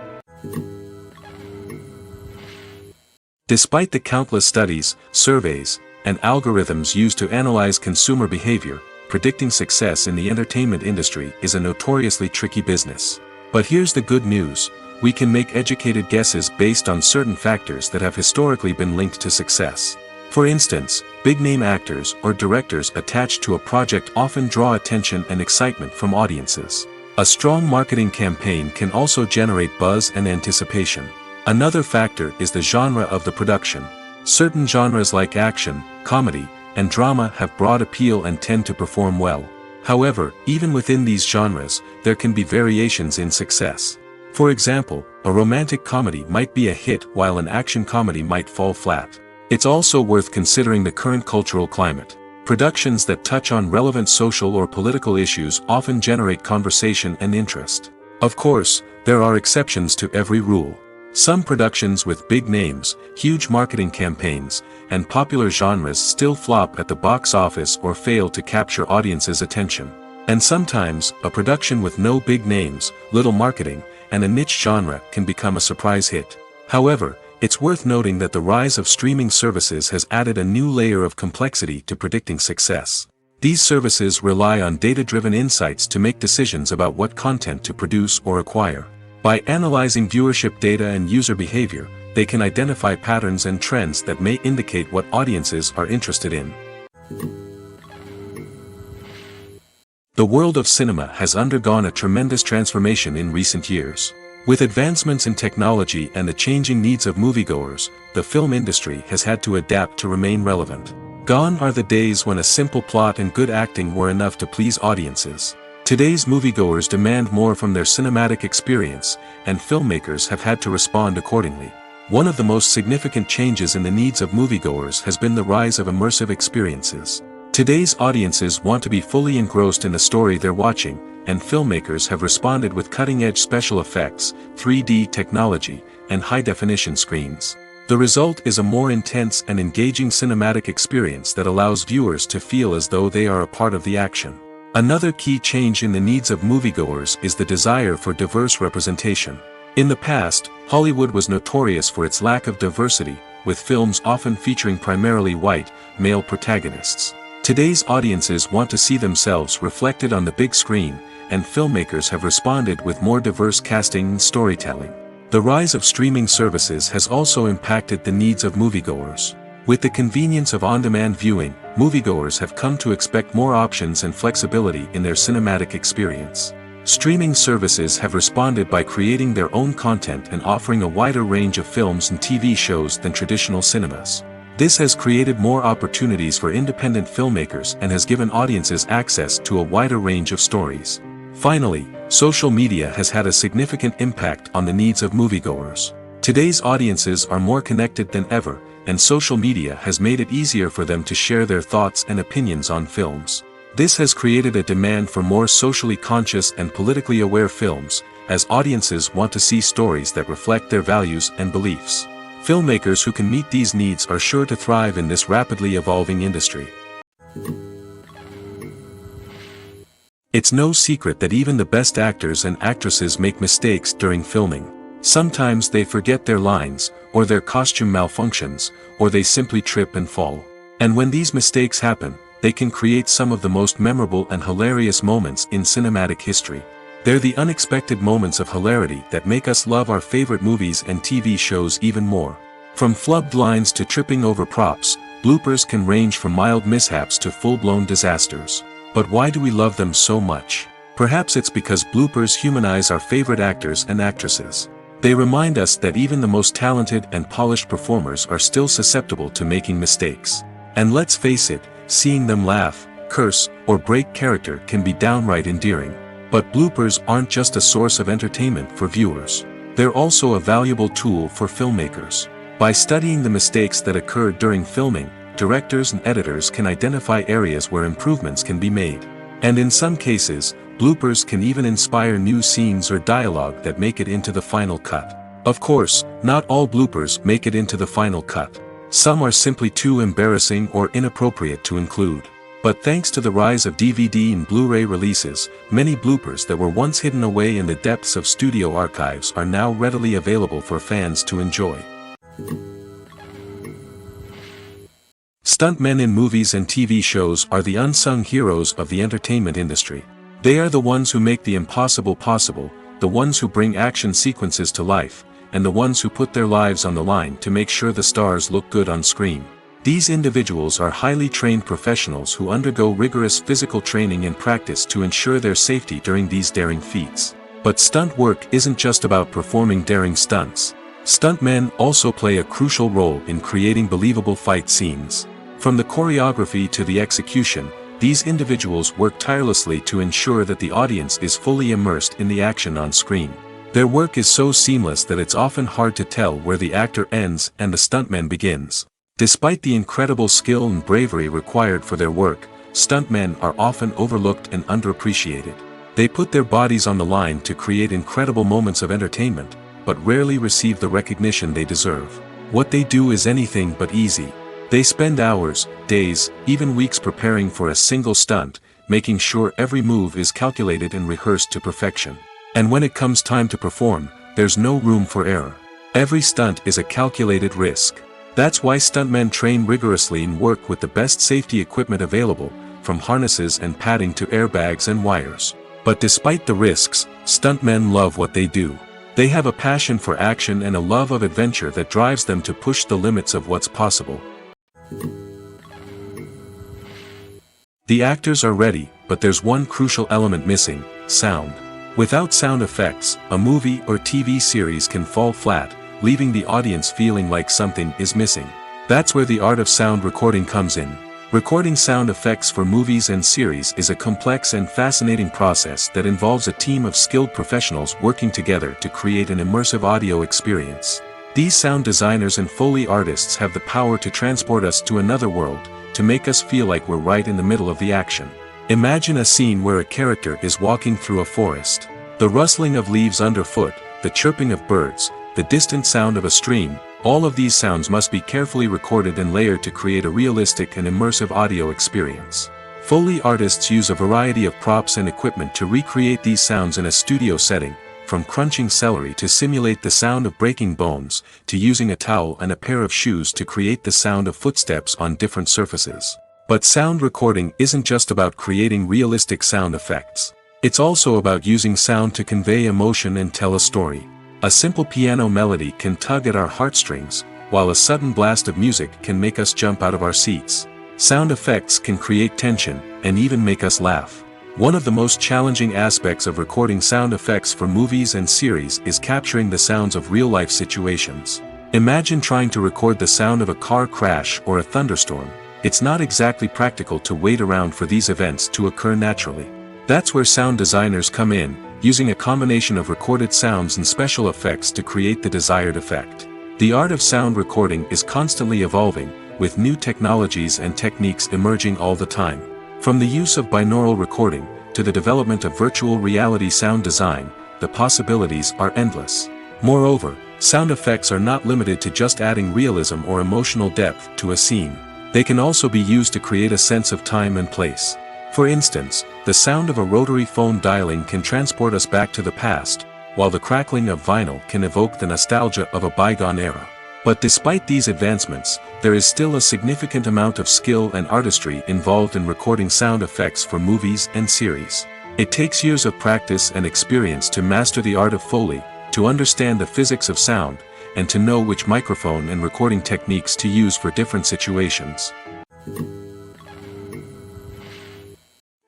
Despite the countless studies, surveys, and algorithms used to analyze consumer behavior, predicting success in the entertainment industry is a notoriously tricky business. But here's the good news: we can make educated guesses based on certain factors that have historically been linked to success. For instance, big-name actors or directors attached to a project often draw attention and excitement from audiences. A strong marketing campaign can also generate buzz and anticipation. Another factor is the genre of the production. Certain genres like action, comedy, and drama have broad appeal and tend to perform well. However, even within these genres, there can be variations in success. For example, a romantic comedy might be a hit while an action comedy might fall flat. It's also worth considering the current cultural climate. Productions that touch on relevant social or political issues often generate conversation and interest. Of course, there are exceptions to every rule. Some productions with big names, huge marketing campaigns, and popular genres still flop at the box office or fail to capture audiences' attention. And sometimes, a production with no big names, little marketing, and a niche genre can become a surprise hit. However, it's worth noting that the rise of streaming services has added a new layer of complexity to predicting success. These services rely on data-driven insights to make decisions about what content to produce or acquire. By analyzing viewership data and user behavior, they can identify patterns and trends that may indicate what audiences are interested in. The world of cinema has undergone a tremendous transformation in recent years. With advancements in technology and the changing needs of moviegoers, the film industry has had to adapt to remain relevant. Gone are the days when a simple plot and good acting were enough to please audiences. Today's moviegoers demand more from their cinematic experience, and filmmakers have had to respond accordingly. One of the most significant changes in the needs of moviegoers has been the rise of immersive experiences. Today's audiences want to be fully engrossed in the story they're watching, and filmmakers have responded with cutting-edge special effects, 3D technology, and high-definition screens. The result is a more intense and engaging cinematic experience that allows viewers to feel as though they are a part of the action. Another key change in the needs of moviegoers is the desire for diverse representation. In the past, Hollywood was notorious for its lack of diversity, with films often featuring primarily white, male protagonists. Today's audiences want to see themselves reflected on the big screen, and filmmakers have responded with more diverse casting and storytelling. The rise of streaming services has also impacted the needs of moviegoers. With the convenience of on-demand viewing, moviegoers have come to expect more options and flexibility in their cinematic experience. Streaming services have responded by creating their own content and offering a wider range of films and TV shows than traditional cinemas. This has created more opportunities for independent filmmakers and has given audiences access to a wider range of stories. Finally, social media has had a significant impact on the needs of moviegoers. Today's audiences are more connected than ever, and social media has made it easier for them to share their thoughts and opinions on films. This has created a demand for more socially conscious and politically aware films, as audiences want to see stories that reflect their values and beliefs. Filmmakers who can meet these needs are sure to thrive in this rapidly evolving industry. It's no secret that even the best actors and actresses make mistakes during filming. Sometimes they forget their lines, or their costume malfunctions, or they simply trip and fall. And when these mistakes happen, they can create some of the most memorable and hilarious moments in cinematic history. They're the unexpected moments of hilarity that make us love our favorite movies and TV shows even more. From flubbed lines to tripping over props, bloopers can range from mild mishaps to full-blown disasters. But why do we love them so much? Perhaps it's because bloopers humanize our favorite actors and actresses. They remind us that even the most talented and polished performers are still susceptible to making mistakes. And let's face it, seeing them laugh, curse, or break character can be downright endearing. But bloopers aren't just a source of entertainment for viewers. They're also a valuable tool for filmmakers. By studying the mistakes that occurred during filming, directors and editors can identify areas where improvements can be made. And in some cases, bloopers can even inspire new scenes or dialogue that make it into the final cut. Of course, not all bloopers make it into the final cut. Some are simply too embarrassing or inappropriate to include. But thanks to the rise of DVD and Blu-ray releases, many bloopers that were once hidden away in the depths of studio archives are now readily available for fans to enjoy. Stuntmen in movies and TV shows are the unsung heroes of the entertainment industry. They are the ones who make the impossible possible, the ones who bring action sequences to life, and the ones who put their lives on the line to make sure the stars look good on screen. These individuals are highly trained professionals who undergo rigorous physical training and practice to ensure their safety during these daring feats. But stunt work isn't just about performing daring stunts. Stuntmen also play a crucial role in creating believable fight scenes. From the choreography to the execution, these individuals work tirelessly to ensure that the audience is fully immersed in the action on screen. Their work is so seamless that it's often hard to tell where the actor ends and the stuntman begins. Despite the incredible skill and bravery required for their work, stuntmen are often overlooked and underappreciated. They put their bodies on the line to create incredible moments of entertainment, but rarely receive the recognition they deserve. What they do is anything but easy. They spend hours, days, even weeks preparing for a single stunt, making sure every move is calculated and rehearsed to perfection. And when it comes time to perform, there's no room for error. Every stunt is a calculated risk. That's why stuntmen train rigorously and work with the best safety equipment available, from harnesses and padding to airbags and wires. But despite the risks, stuntmen love what they do. They have a passion for action and a love of adventure that drives them to push the limits of what's possible. The actors are ready, but there's one crucial element missing: sound. Without sound effects, a movie or TV series can fall flat, leaving the audience feeling like something is missing. That's where the art of sound recording comes in. Recording sound effects for movies and series is a complex and fascinating process that involves a team of skilled professionals working together to create an immersive audio experience. These sound designers and Foley artists have the power to transport us to another world, to make us feel like we're right in the middle of the action. Imagine a scene where a character is walking through a forest. The rustling of leaves underfoot, the chirping of birds, the distant sound of a stream, all of these sounds must be carefully recorded and layered to create a realistic and immersive audio experience. Foley artists use a variety of props and equipment to recreate these sounds in a studio setting, from crunching celery to simulate the sound of breaking bones, to using a towel and a pair of shoes to create the sound of footsteps on different surfaces. But sound recording isn't just about creating realistic sound effects. It's also about using sound to convey emotion and tell a story. A simple piano melody can tug at our heartstrings, while a sudden blast of music can make us jump out of our seats. Sound effects can create tension, and even make us laugh. One of the most challenging aspects of recording sound effects for movies and series is capturing the sounds of real-life situations. Imagine trying to record the sound of a car crash or a thunderstorm. It's not exactly practical to wait around for these events to occur naturally. That's where sound designers come in, using a combination of recorded sounds and special effects to create the desired effect. The art of sound recording is constantly evolving, with new technologies and techniques emerging all the time. From the use of binaural recording, to the development of virtual reality sound design, the possibilities are endless. Moreover, sound effects are not limited to just adding realism or emotional depth to a scene. They can also be used to create a sense of time and place. For instance, the sound of a rotary phone dialing can transport us back to the past, while the crackling of vinyl can evoke the nostalgia of a bygone era. But despite these advancements, there is still a significant amount of skill and artistry involved in recording sound effects for movies and series. It takes years of practice and experience to master the art of Foley, to understand the physics of sound, and to know which microphone and recording techniques to use for different situations.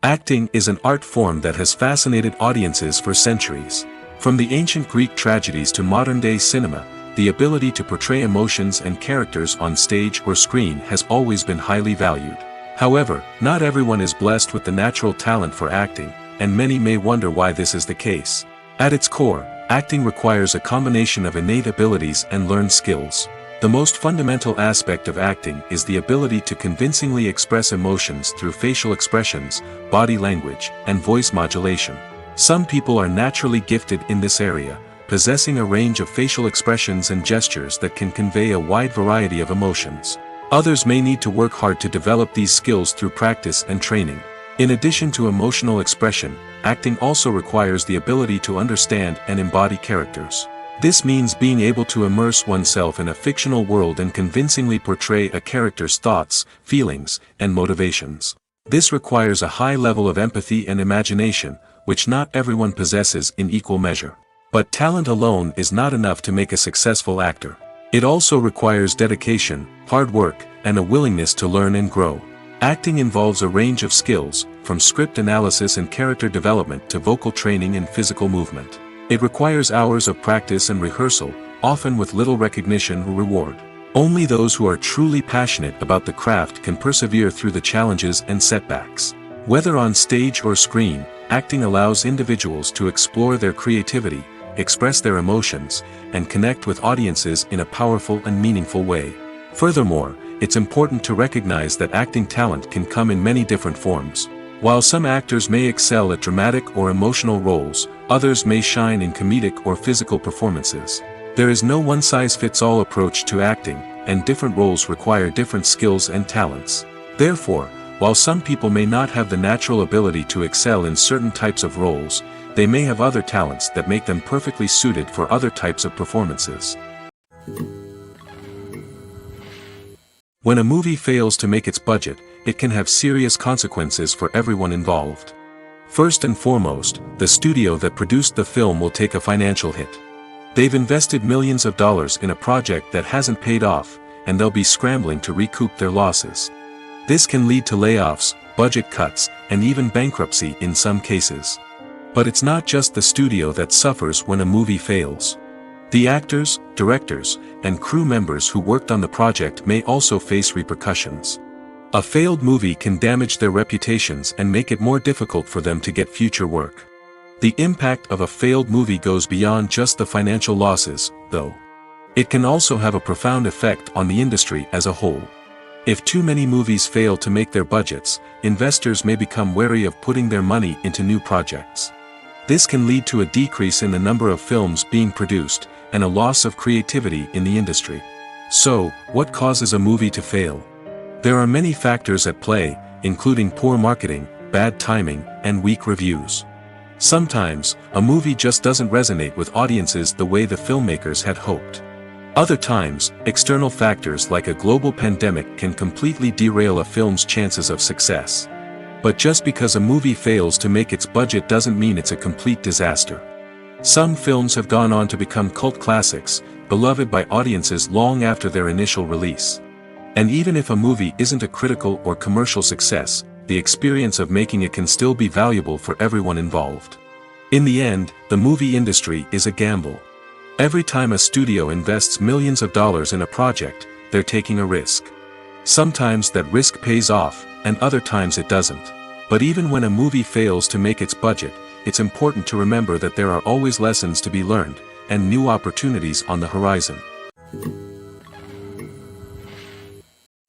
Acting is an art form that has fascinated audiences for centuries. From the ancient Greek tragedies to modern-day cinema, the ability to portray emotions and characters on stage or screen has always been highly valued. However, not everyone is blessed with the natural talent for acting, and many may wonder why this is the case. At its core, acting requires a combination of innate abilities and learned skills. The most fundamental aspect of acting is the ability to convincingly express emotions through facial expressions, body language, and voice modulation. Some people are naturally gifted in this area, possessing a range of facial expressions and gestures that can convey a wide variety of emotions. Others may need to work hard to develop these skills through practice and training. In addition to emotional expression, acting also requires the ability to understand and embody characters. This means being able to immerse oneself in a fictional world and convincingly portray a character's thoughts, feelings, and motivations. This requires a high level of empathy and imagination, which not everyone possesses in equal measure. But talent alone is not enough to make a successful actor. It also requires dedication, hard work, and a willingness to learn and grow. Acting involves a range of skills, from script analysis and character development to vocal training and physical movement. It requires hours of practice and rehearsal, often with little recognition or reward. Only those who are truly passionate about the craft can persevere through the challenges and setbacks. Whether on stage or screen, acting allows individuals to explore their creativity, express their emotions, and connect with audiences in a powerful and meaningful way. Furthermore, it's important to recognize that acting talent can come in many different forms. While some actors may excel at dramatic or emotional roles, others may shine in comedic or physical performances. There is no one-size-fits-all approach to acting, and different roles require different skills and talents. Therefore, while some people may not have the natural ability to excel in certain types of roles, they may have other talents that make them perfectly suited for other types of performances. When a movie fails to make its budget, it can have serious consequences for everyone involved. First and foremost, the studio that produced the film will take a financial hit. They've invested millions of dollars in a project that hasn't paid off, and they'll be scrambling to recoup their losses. This can lead to layoffs, budget cuts, and even bankruptcy in some cases. But it's not just the studio that suffers when a movie fails. The actors, directors, and crew members who worked on the project may also face repercussions. A failed movie can damage their reputations and make it more difficult for them to get future work. The impact of a failed movie goes beyond just the financial losses, though. It can also have a profound effect on the industry as a whole. If too many movies fail to make their budgets, investors may become wary of putting their money into new projects. This can lead to a decrease in the number of films being produced, and a loss of creativity in the industry. So, what causes a movie to fail? There are many factors at play, including poor marketing, bad timing, and weak reviews. Sometimes, a movie just doesn't resonate with audiences the way the filmmakers had hoped. Other times, external factors like a global pandemic can completely derail a film's chances of success. But just because a movie fails to make its budget doesn't mean it's a complete disaster. Some films have gone on to become cult classics, beloved by audiences long after their initial release. And even if a movie isn't a critical or commercial success, the experience of making it can still be valuable for everyone involved. In the end, the movie industry is a gamble. Every time a studio invests millions of dollars in a project, they're taking a risk. Sometimes that risk pays off, and other times it doesn't. But even when a movie fails to make its budget, it's important to remember that there are always lessons to be learned, and new opportunities on the horizon.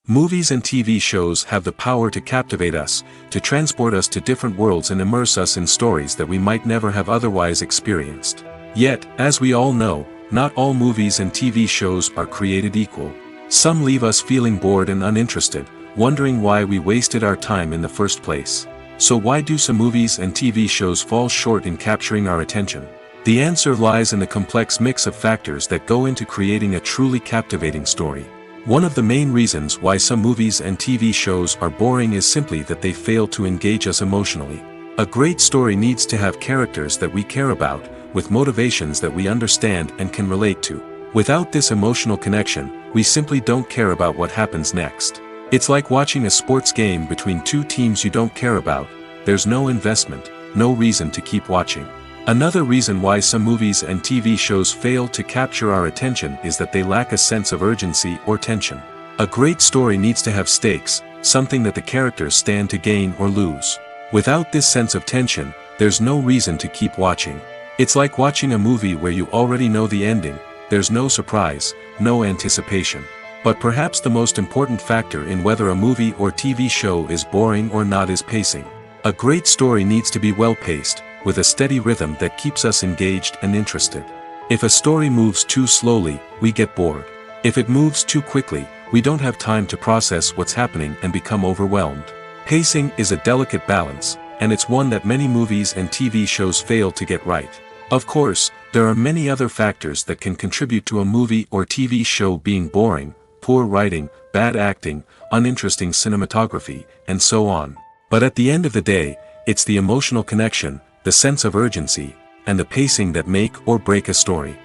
Movies and TV shows have the power to captivate us, to transport us to different worlds and immerse us in stories that we might never have otherwise experienced. Yet, as we all know, not all movies and TV shows are created equal. Some leave us feeling bored and uninterested, wondering why we wasted our time in the first place. So why do some movies and TV shows fall short in capturing our attention? The answer lies in the complex mix of factors that go into creating a truly captivating story. One of the main reasons why some movies and TV shows are boring is simply that they fail to engage us emotionally. A great story needs to have characters that we care about, with motivations that we understand and can relate to. Without this emotional connection, we simply don't care about what happens next. It's like watching a sports game between two teams you don't care about. There's no investment, no reason to keep watching. Another reason why some movies and TV shows fail to capture our attention is that they lack a sense of urgency or tension. A great story needs to have stakes, something that the characters stand to gain or lose. Without this sense of tension, there's no reason to keep watching. It's like watching a movie where you already know the ending. There's no surprise, no anticipation. But perhaps the most important factor in whether a movie or TV show is boring or not is pacing. A great story needs to be well-paced, with a steady rhythm that keeps us engaged and interested. If a story moves too slowly, we get bored. If it moves too quickly, we don't have time to process what's happening and become overwhelmed. Pacing is a delicate balance, and it's one that many movies and TV shows fail to get right. Of course, there are many other factors that can contribute to a movie or TV show being boring: poor writing, bad acting, uninteresting cinematography, and so on. But at the end of the day, it's the emotional connection, the sense of urgency, and the pacing that make or break a story.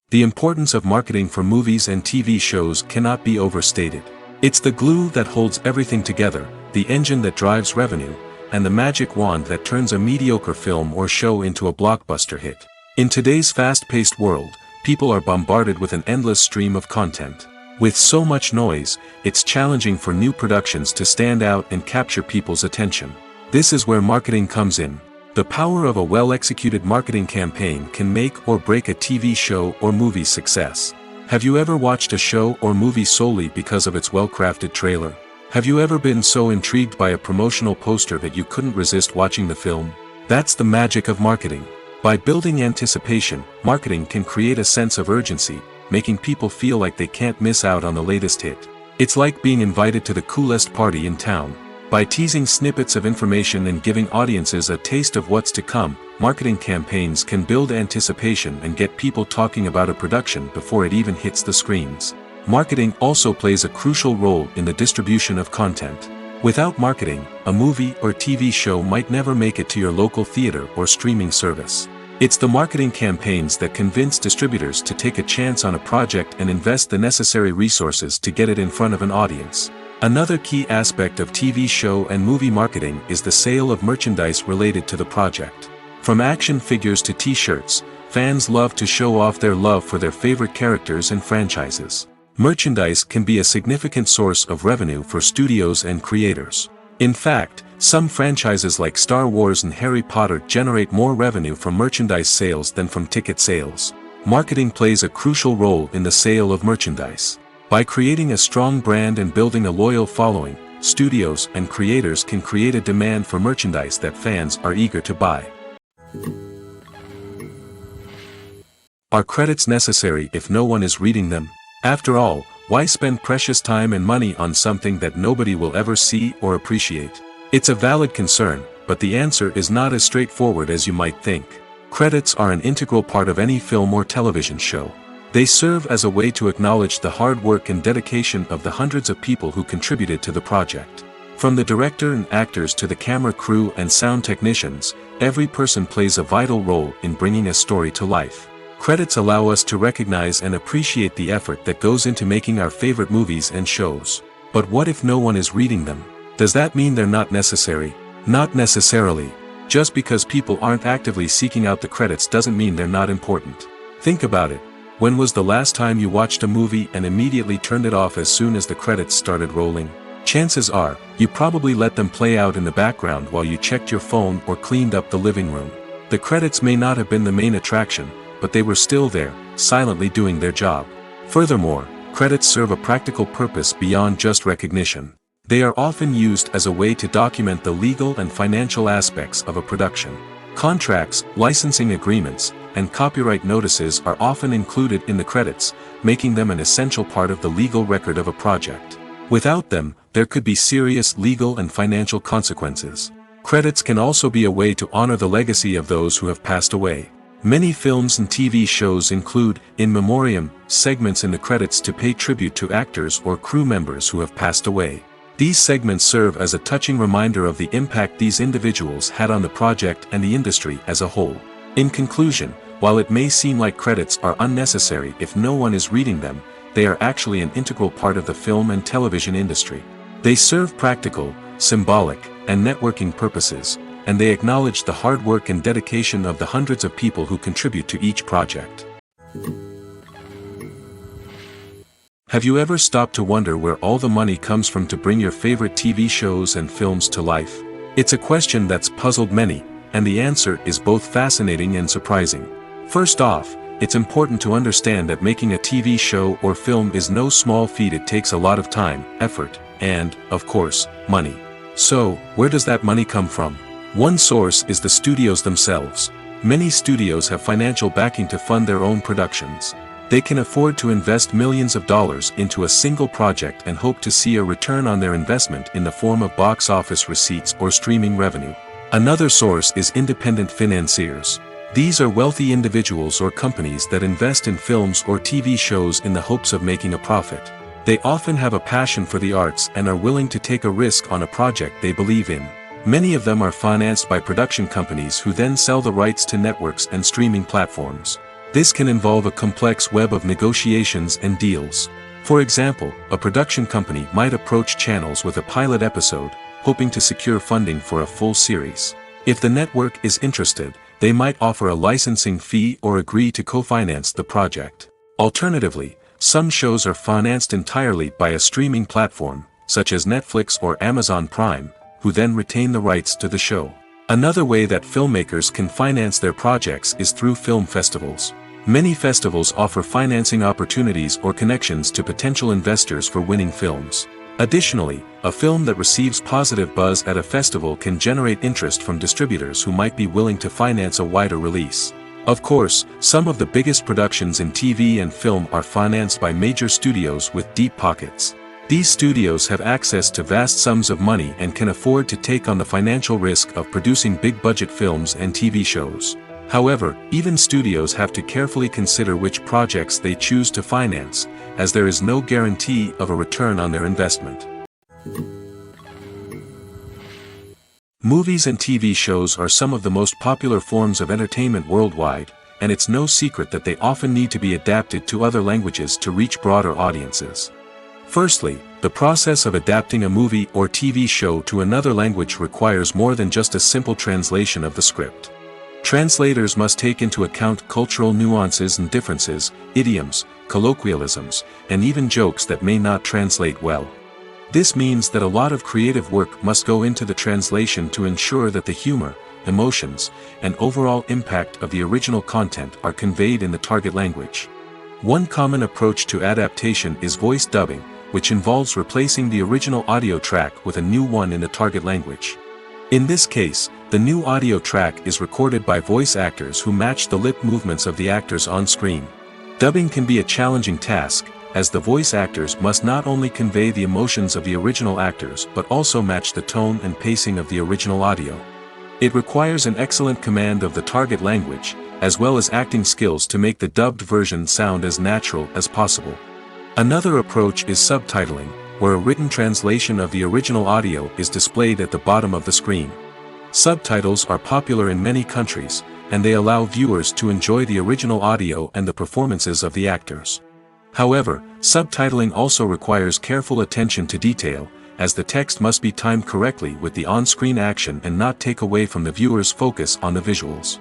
The importance of marketing for movies and TV shows cannot be overstated. It's the glue that holds everything together, the engine that drives revenue, and the magic wand that turns a mediocre film or show into a blockbuster hit. In today's fast-paced world, people are bombarded with an endless stream of content. With so much noise, it's challenging for new productions to stand out and capture people's attention. This is where marketing comes in. The power of a well-executed marketing campaign can make or break a TV show or movie's success. Have you ever watched a show or movie solely because of its well-crafted trailer? Have you ever been so intrigued by a promotional poster that you couldn't resist watching the film? That's the magic of marketing. By building anticipation, marketing can create a sense of urgency, making people feel like they can't miss out on the latest hit. It's like being invited to the coolest party in town. By teasing snippets of information and giving audiences a taste of what's to come, marketing campaigns can build anticipation and get people talking about a production before it even hits the screens. Marketing also plays a crucial role in the distribution of content. Without marketing, a movie or TV show might never make it to your local theater or streaming service. It's the marketing campaigns that convince distributors to take a chance on a project and invest the necessary resources to get it in front of an audience. Another key aspect of TV show and movie marketing is the sale of merchandise related to the project. From action figures to t-shirts, fans love to show off their love for their favorite characters and franchises. Merchandise can be a significant source of revenue for studios and creators. In fact, some franchises like Star Wars and Harry Potter generate more revenue from merchandise sales than from ticket sales. Marketing plays a crucial role in the sale of merchandise. By creating a strong brand and building a loyal following, studios and creators can create a demand for merchandise that fans are eager to buy. Are credits necessary if no one is reading them? After all, why spend precious time and money on something that nobody will ever see or appreciate? It's a valid concern, but the answer is not as straightforward as you might think. Credits are an integral part of any film or television show. They serve as a way to acknowledge the hard work and dedication of the hundreds of people who contributed to the project. From the director and actors to the camera crew and sound technicians, every person plays a vital role in bringing a story to life. Credits allow us to recognize and appreciate the effort that goes into making our favorite movies and shows. But what if no one is reading them? Does that mean they're not necessary? Not necessarily. Just because people aren't actively seeking out the credits doesn't mean they're not important. Think about it. When was the last time you watched a movie and immediately turned it off as soon as the credits started rolling? Chances are, you probably let them play out in the background while you checked your phone or cleaned up the living room. The credits may not have been the main attraction, but they were still there, silently doing their job. Furthermore, credits serve a practical purpose beyond just recognition. They are often used as a way to document the legal and financial aspects of a production. Contracts, licensing agreements, and copyright notices are often included in the credits, making them an essential part of the legal record of a project. Without them, there could be serious legal and financial consequences. Credits can also be a way to honor the legacy of those who have passed away. Many films and TV shows include, in memoriam, segments in the credits to pay tribute to actors or crew members who have passed away. These segments serve as a touching reminder of the impact these individuals had on the project and the industry as a whole. In conclusion, while it may seem like credits are unnecessary if no one is reading them, they are actually an integral part of the film and television industry. They serve practical, symbolic, and networking purposes, and they acknowledge the hard work and dedication of the hundreds of people who contribute to each project. Have you ever stopped to wonder where all the money comes from to bring your favorite TV shows and films to life? It's a question that's puzzled many, and the answer is both fascinating and surprising. First off, it's important to understand that making a TV show or film is no small feat. It takes a lot of time, effort, and, of course, money. So, where does that money come from? One source is the studios themselves. Many studios have financial backing to fund their own productions. They can afford to invest millions of dollars into a single project and hope to see a return on their investment in the form of box office receipts or streaming revenue. Another source is independent financiers. These are wealthy individuals or companies that invest in films or TV shows in the hopes of making a profit. They often have a passion for the arts and are willing to take a risk on a project they believe in. Many of them are financed by production companies who then sell the rights to networks and streaming platforms. This can involve a complex web of negotiations and deals. For example, a production company might approach channels with a pilot episode, hoping to secure funding for a full series. If the network is interested, they might offer a licensing fee or agree to co-finance the project. Alternatively, some shows are financed entirely by a streaming platform, such as Netflix or Amazon Prime, who then retain the rights to the show. Another way that filmmakers can finance their projects is through film festivals. Many festivals offer financing opportunities or connections to potential investors for winning films. Additionally, a film that receives positive buzz at a festival can generate interest from distributors who might be willing to finance a wider release. Of course, some of the biggest productions in TV and film are financed by major studios with deep pockets. These studios have access to vast sums of money and can afford to take on the financial risk of producing big-budget films and TV shows. However, even studios have to carefully consider which projects they choose to finance, as there is no guarantee of a return on their investment. Movies and TV shows are some of the most popular forms of entertainment worldwide, and it's no secret that they often need to be adapted to other languages to reach broader audiences. Firstly, the process of adapting a movie or TV show to another language requires more than just a simple translation of the script. Translators must take into account cultural nuances and differences, idioms, colloquialisms, and even jokes that may not translate well. This means that a lot of creative work must go into the translation to ensure that the humor, emotions, and overall impact of the original content are conveyed in the target language. One common approach to adaptation is voice dubbing, which involves replacing the original audio track with a new one in the target language. In this case, the new audio track is recorded by voice actors who match the lip movements of the actors on screen. Dubbing can be a challenging task, as the voice actors must not only convey the emotions of the original actors but also match the tone and pacing of the original audio. It requires an excellent command of the target language, as well as acting skills to make the dubbed version sound as natural as possible. Another approach is subtitling, where a written translation of the original audio is displayed at the bottom of the screen. Subtitles are popular in many countries, and they allow viewers to enjoy the original audio and the performances of the actors. However, subtitling also requires careful attention to detail, as the text must be timed correctly with the on-screen action and not take away from the viewer's focus on the visuals.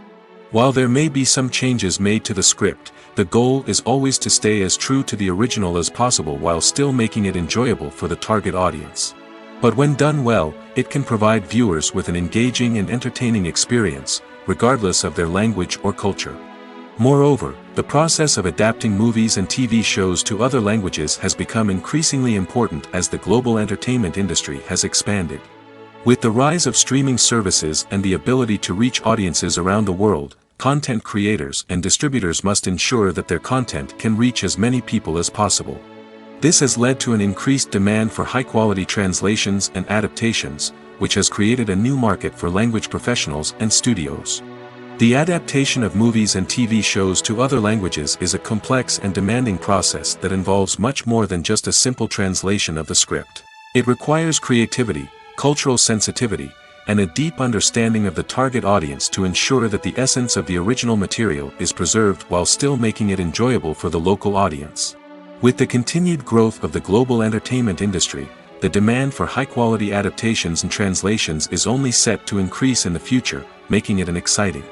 While there may be some changes made to the script, the goal is always to stay as true to the original as possible while still making it enjoyable for the target audience. But when done well, it can provide viewers with an engaging and entertaining experience, regardless of their language or culture. Moreover, the process of adapting movies and TV shows to other languages has become increasingly important as the global entertainment industry has expanded. With the rise of streaming services and the ability to reach audiences around the world, content creators and distributors must ensure that their content can reach as many people as possible. This has led to an increased demand for high-quality translations and adaptations, which has created a new market for language professionals and studios. The adaptation of movies and TV shows to other languages is a complex and demanding process that involves much more than just a simple translation of the script. It requires creativity, cultural sensitivity, and a deep understanding of the target audience to ensure that the essence of the original material is preserved while still making it enjoyable for the local audience. With the continued growth of the global entertainment industry, the demand for high-quality adaptations and translations is only set to increase in the future, making it an exciting.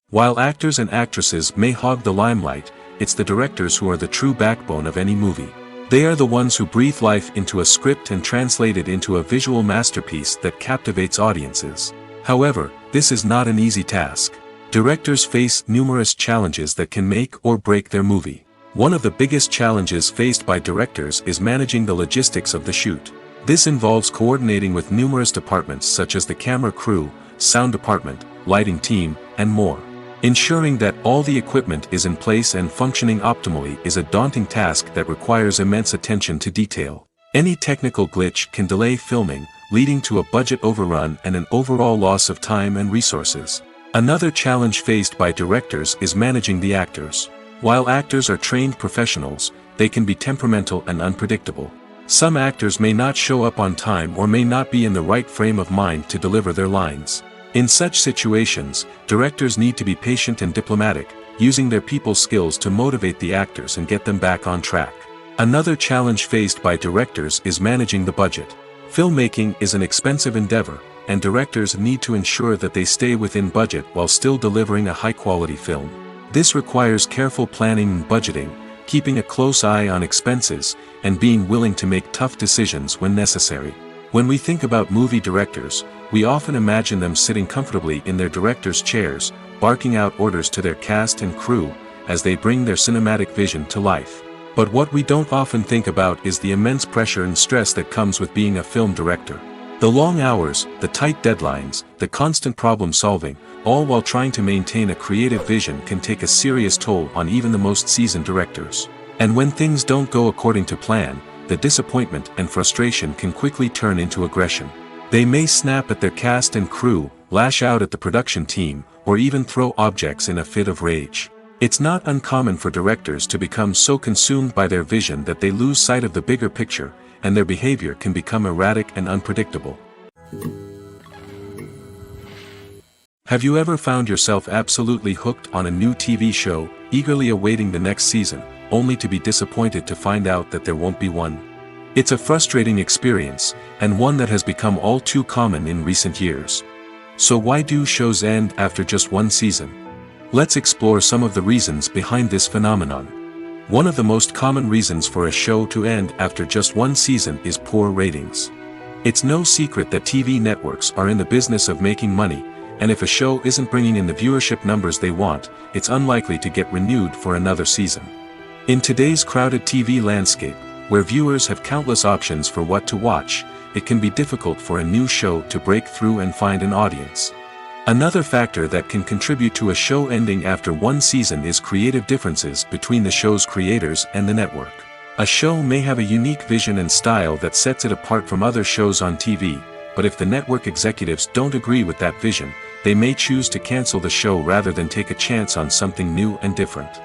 While actors and actresses may hog the limelight, it's the directors who are the true backbone of any movie. They are the ones who breathe life into a script and translate it into a visual masterpiece that captivates audiences. However, this is not an easy task. Directors face numerous challenges that can make or break their movie. One of the biggest challenges faced by directors is managing the logistics of the shoot. This involves coordinating with numerous departments such as the camera crew, sound department, lighting team, and more. Ensuring that all the equipment is in place and functioning optimally is a daunting task that requires immense attention to detail. Any technical glitch can delay filming, leading to a budget overrun and an overall loss of time and resources. Another challenge faced by directors is managing the actors. While actors are trained professionals, they can be temperamental and unpredictable. Some actors may not show up on time or may not be in the right frame of mind to deliver their lines. In such situations, directors need to be patient and diplomatic, using their people skills to motivate the actors and get them back on track. Another challenge faced by directors is managing the budget. Filmmaking is an expensive endeavor, and directors need to ensure that they stay within budget while still delivering a high-quality film. This requires careful planning and budgeting, keeping a close eye on expenses, and being willing to make tough decisions when necessary. When we think about movie directors, we often imagine them sitting comfortably in their director's chairs, barking out orders to their cast and crew, as they bring their cinematic vision to life. But what we don't often think about is the immense pressure and stress that comes with being a film director. The long hours, the tight deadlines, the constant problem solving, all while trying to maintain a creative vision can take a serious toll on even the most seasoned directors. And when things don't go according to plan, the disappointment and frustration can quickly turn into aggression. They may snap at their cast and crew, lash out at the production team, or even throw objects in a fit of rage. It's not uncommon for directors to become so consumed by their vision that they lose sight of the bigger picture, and their behavior can become erratic and unpredictable. Have you ever found yourself absolutely hooked on a new TV show, eagerly awaiting the next season, only to be disappointed to find out that there won't be one? It's a frustrating experience, and one that has become all too common in recent years. So why do shows end after just one season? Let's explore some of the reasons behind this phenomenon. One of the most common reasons for a show to end after just one season is poor ratings. It's no secret that TV networks are in the business of making money, and if a show isn't bringing in the viewership numbers they want, it's unlikely to get renewed for another season. In today's crowded TV landscape, where viewers have countless options for what to watch, it can be difficult for a new show to break through and find an audience. Another factor that can contribute to a show ending after one season is creative differences between the show's creators and the network. A show may have a unique vision and style that sets it apart from other shows on TV, but if the network executives don't agree with that vision, they may choose to cancel the show rather than take a chance on something new and different.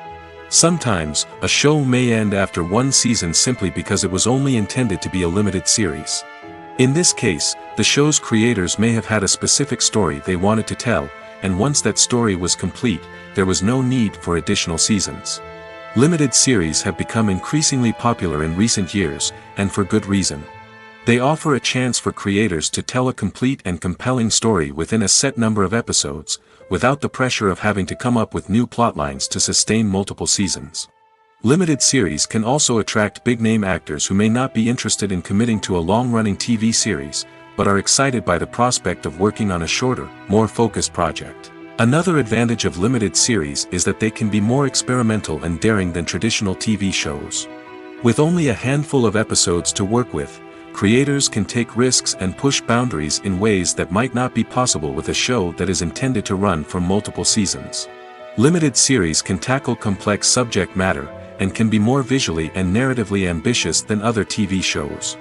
Sometimes, a show may end after one season simply because it was only intended to be a limited series. In this case, the show's creators may have had a specific story they wanted to tell, and once that story was complete, there was no need for additional seasons. Limited series have become increasingly popular in recent years, and for good reason. They offer a chance for creators to tell a complete and compelling story within a set number of episodes, without the pressure of having to come up with new plotlines to sustain multiple seasons. Limited series can also attract big-name actors who may not be interested in committing to a long-running TV series, but are excited by the prospect of working on a shorter, more focused project. Another advantage of limited series is that they can be more experimental and daring than traditional TV shows. With only a handful of episodes to work with, creators can take risks and push boundaries in ways that might not be possible with a show that is intended to run for multiple seasons. Limited series can tackle complex subject matter, and can be more visually and narratively ambitious than other TV shows.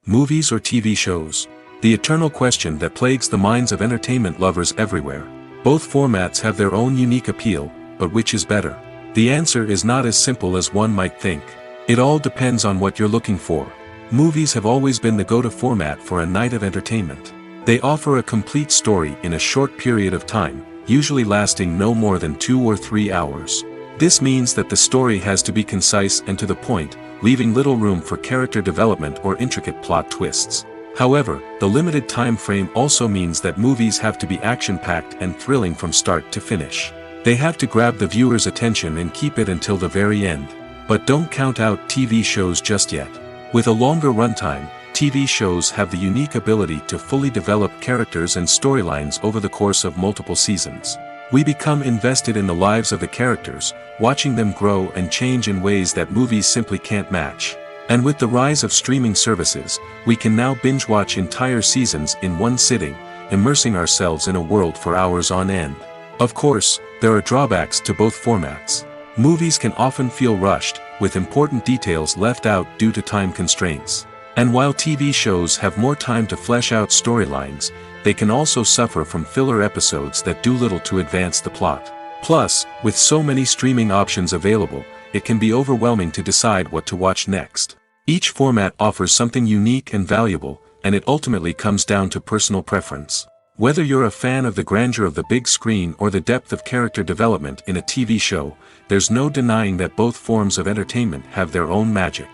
Movies or TV shows? The eternal question that plagues the minds of entertainment lovers everywhere. Both formats have their own unique appeal, but which is better? The answer is not as simple as one might think. It all depends on what you're looking for. Movies have always been the go-to format for a night of entertainment. They offer a complete story in a short period of time, usually lasting no more than 2 or 3 hours. This means that the story has to be concise and to the point, leaving little room for character development or intricate plot twists. However, the limited time frame also means that movies have to be action-packed and thrilling from start to finish. They have to grab the viewer's attention and keep it until the very end. But don't count out TV shows just yet. With a longer runtime, TV shows have the unique ability to fully develop characters and storylines over the course of multiple seasons. We become invested in the lives of the characters, watching them grow and change in ways that movies simply can't match. And with the rise of streaming services, we can now binge-watch entire seasons in one sitting, immersing ourselves in a world for hours on end. Of course, there are drawbacks to both formats. Movies can often feel rushed, with important details left out due to time constraints. And while TV shows have more time to flesh out storylines, they can also suffer from filler episodes that do little to advance the plot. Plus, with so many streaming options available, it can be overwhelming to decide what to watch next. Each format offers something unique and valuable, and it ultimately comes down to personal preference. Whether you're a fan of the grandeur of the big screen or the depth of character development in a TV show, there's no denying that both forms of entertainment have their own magic.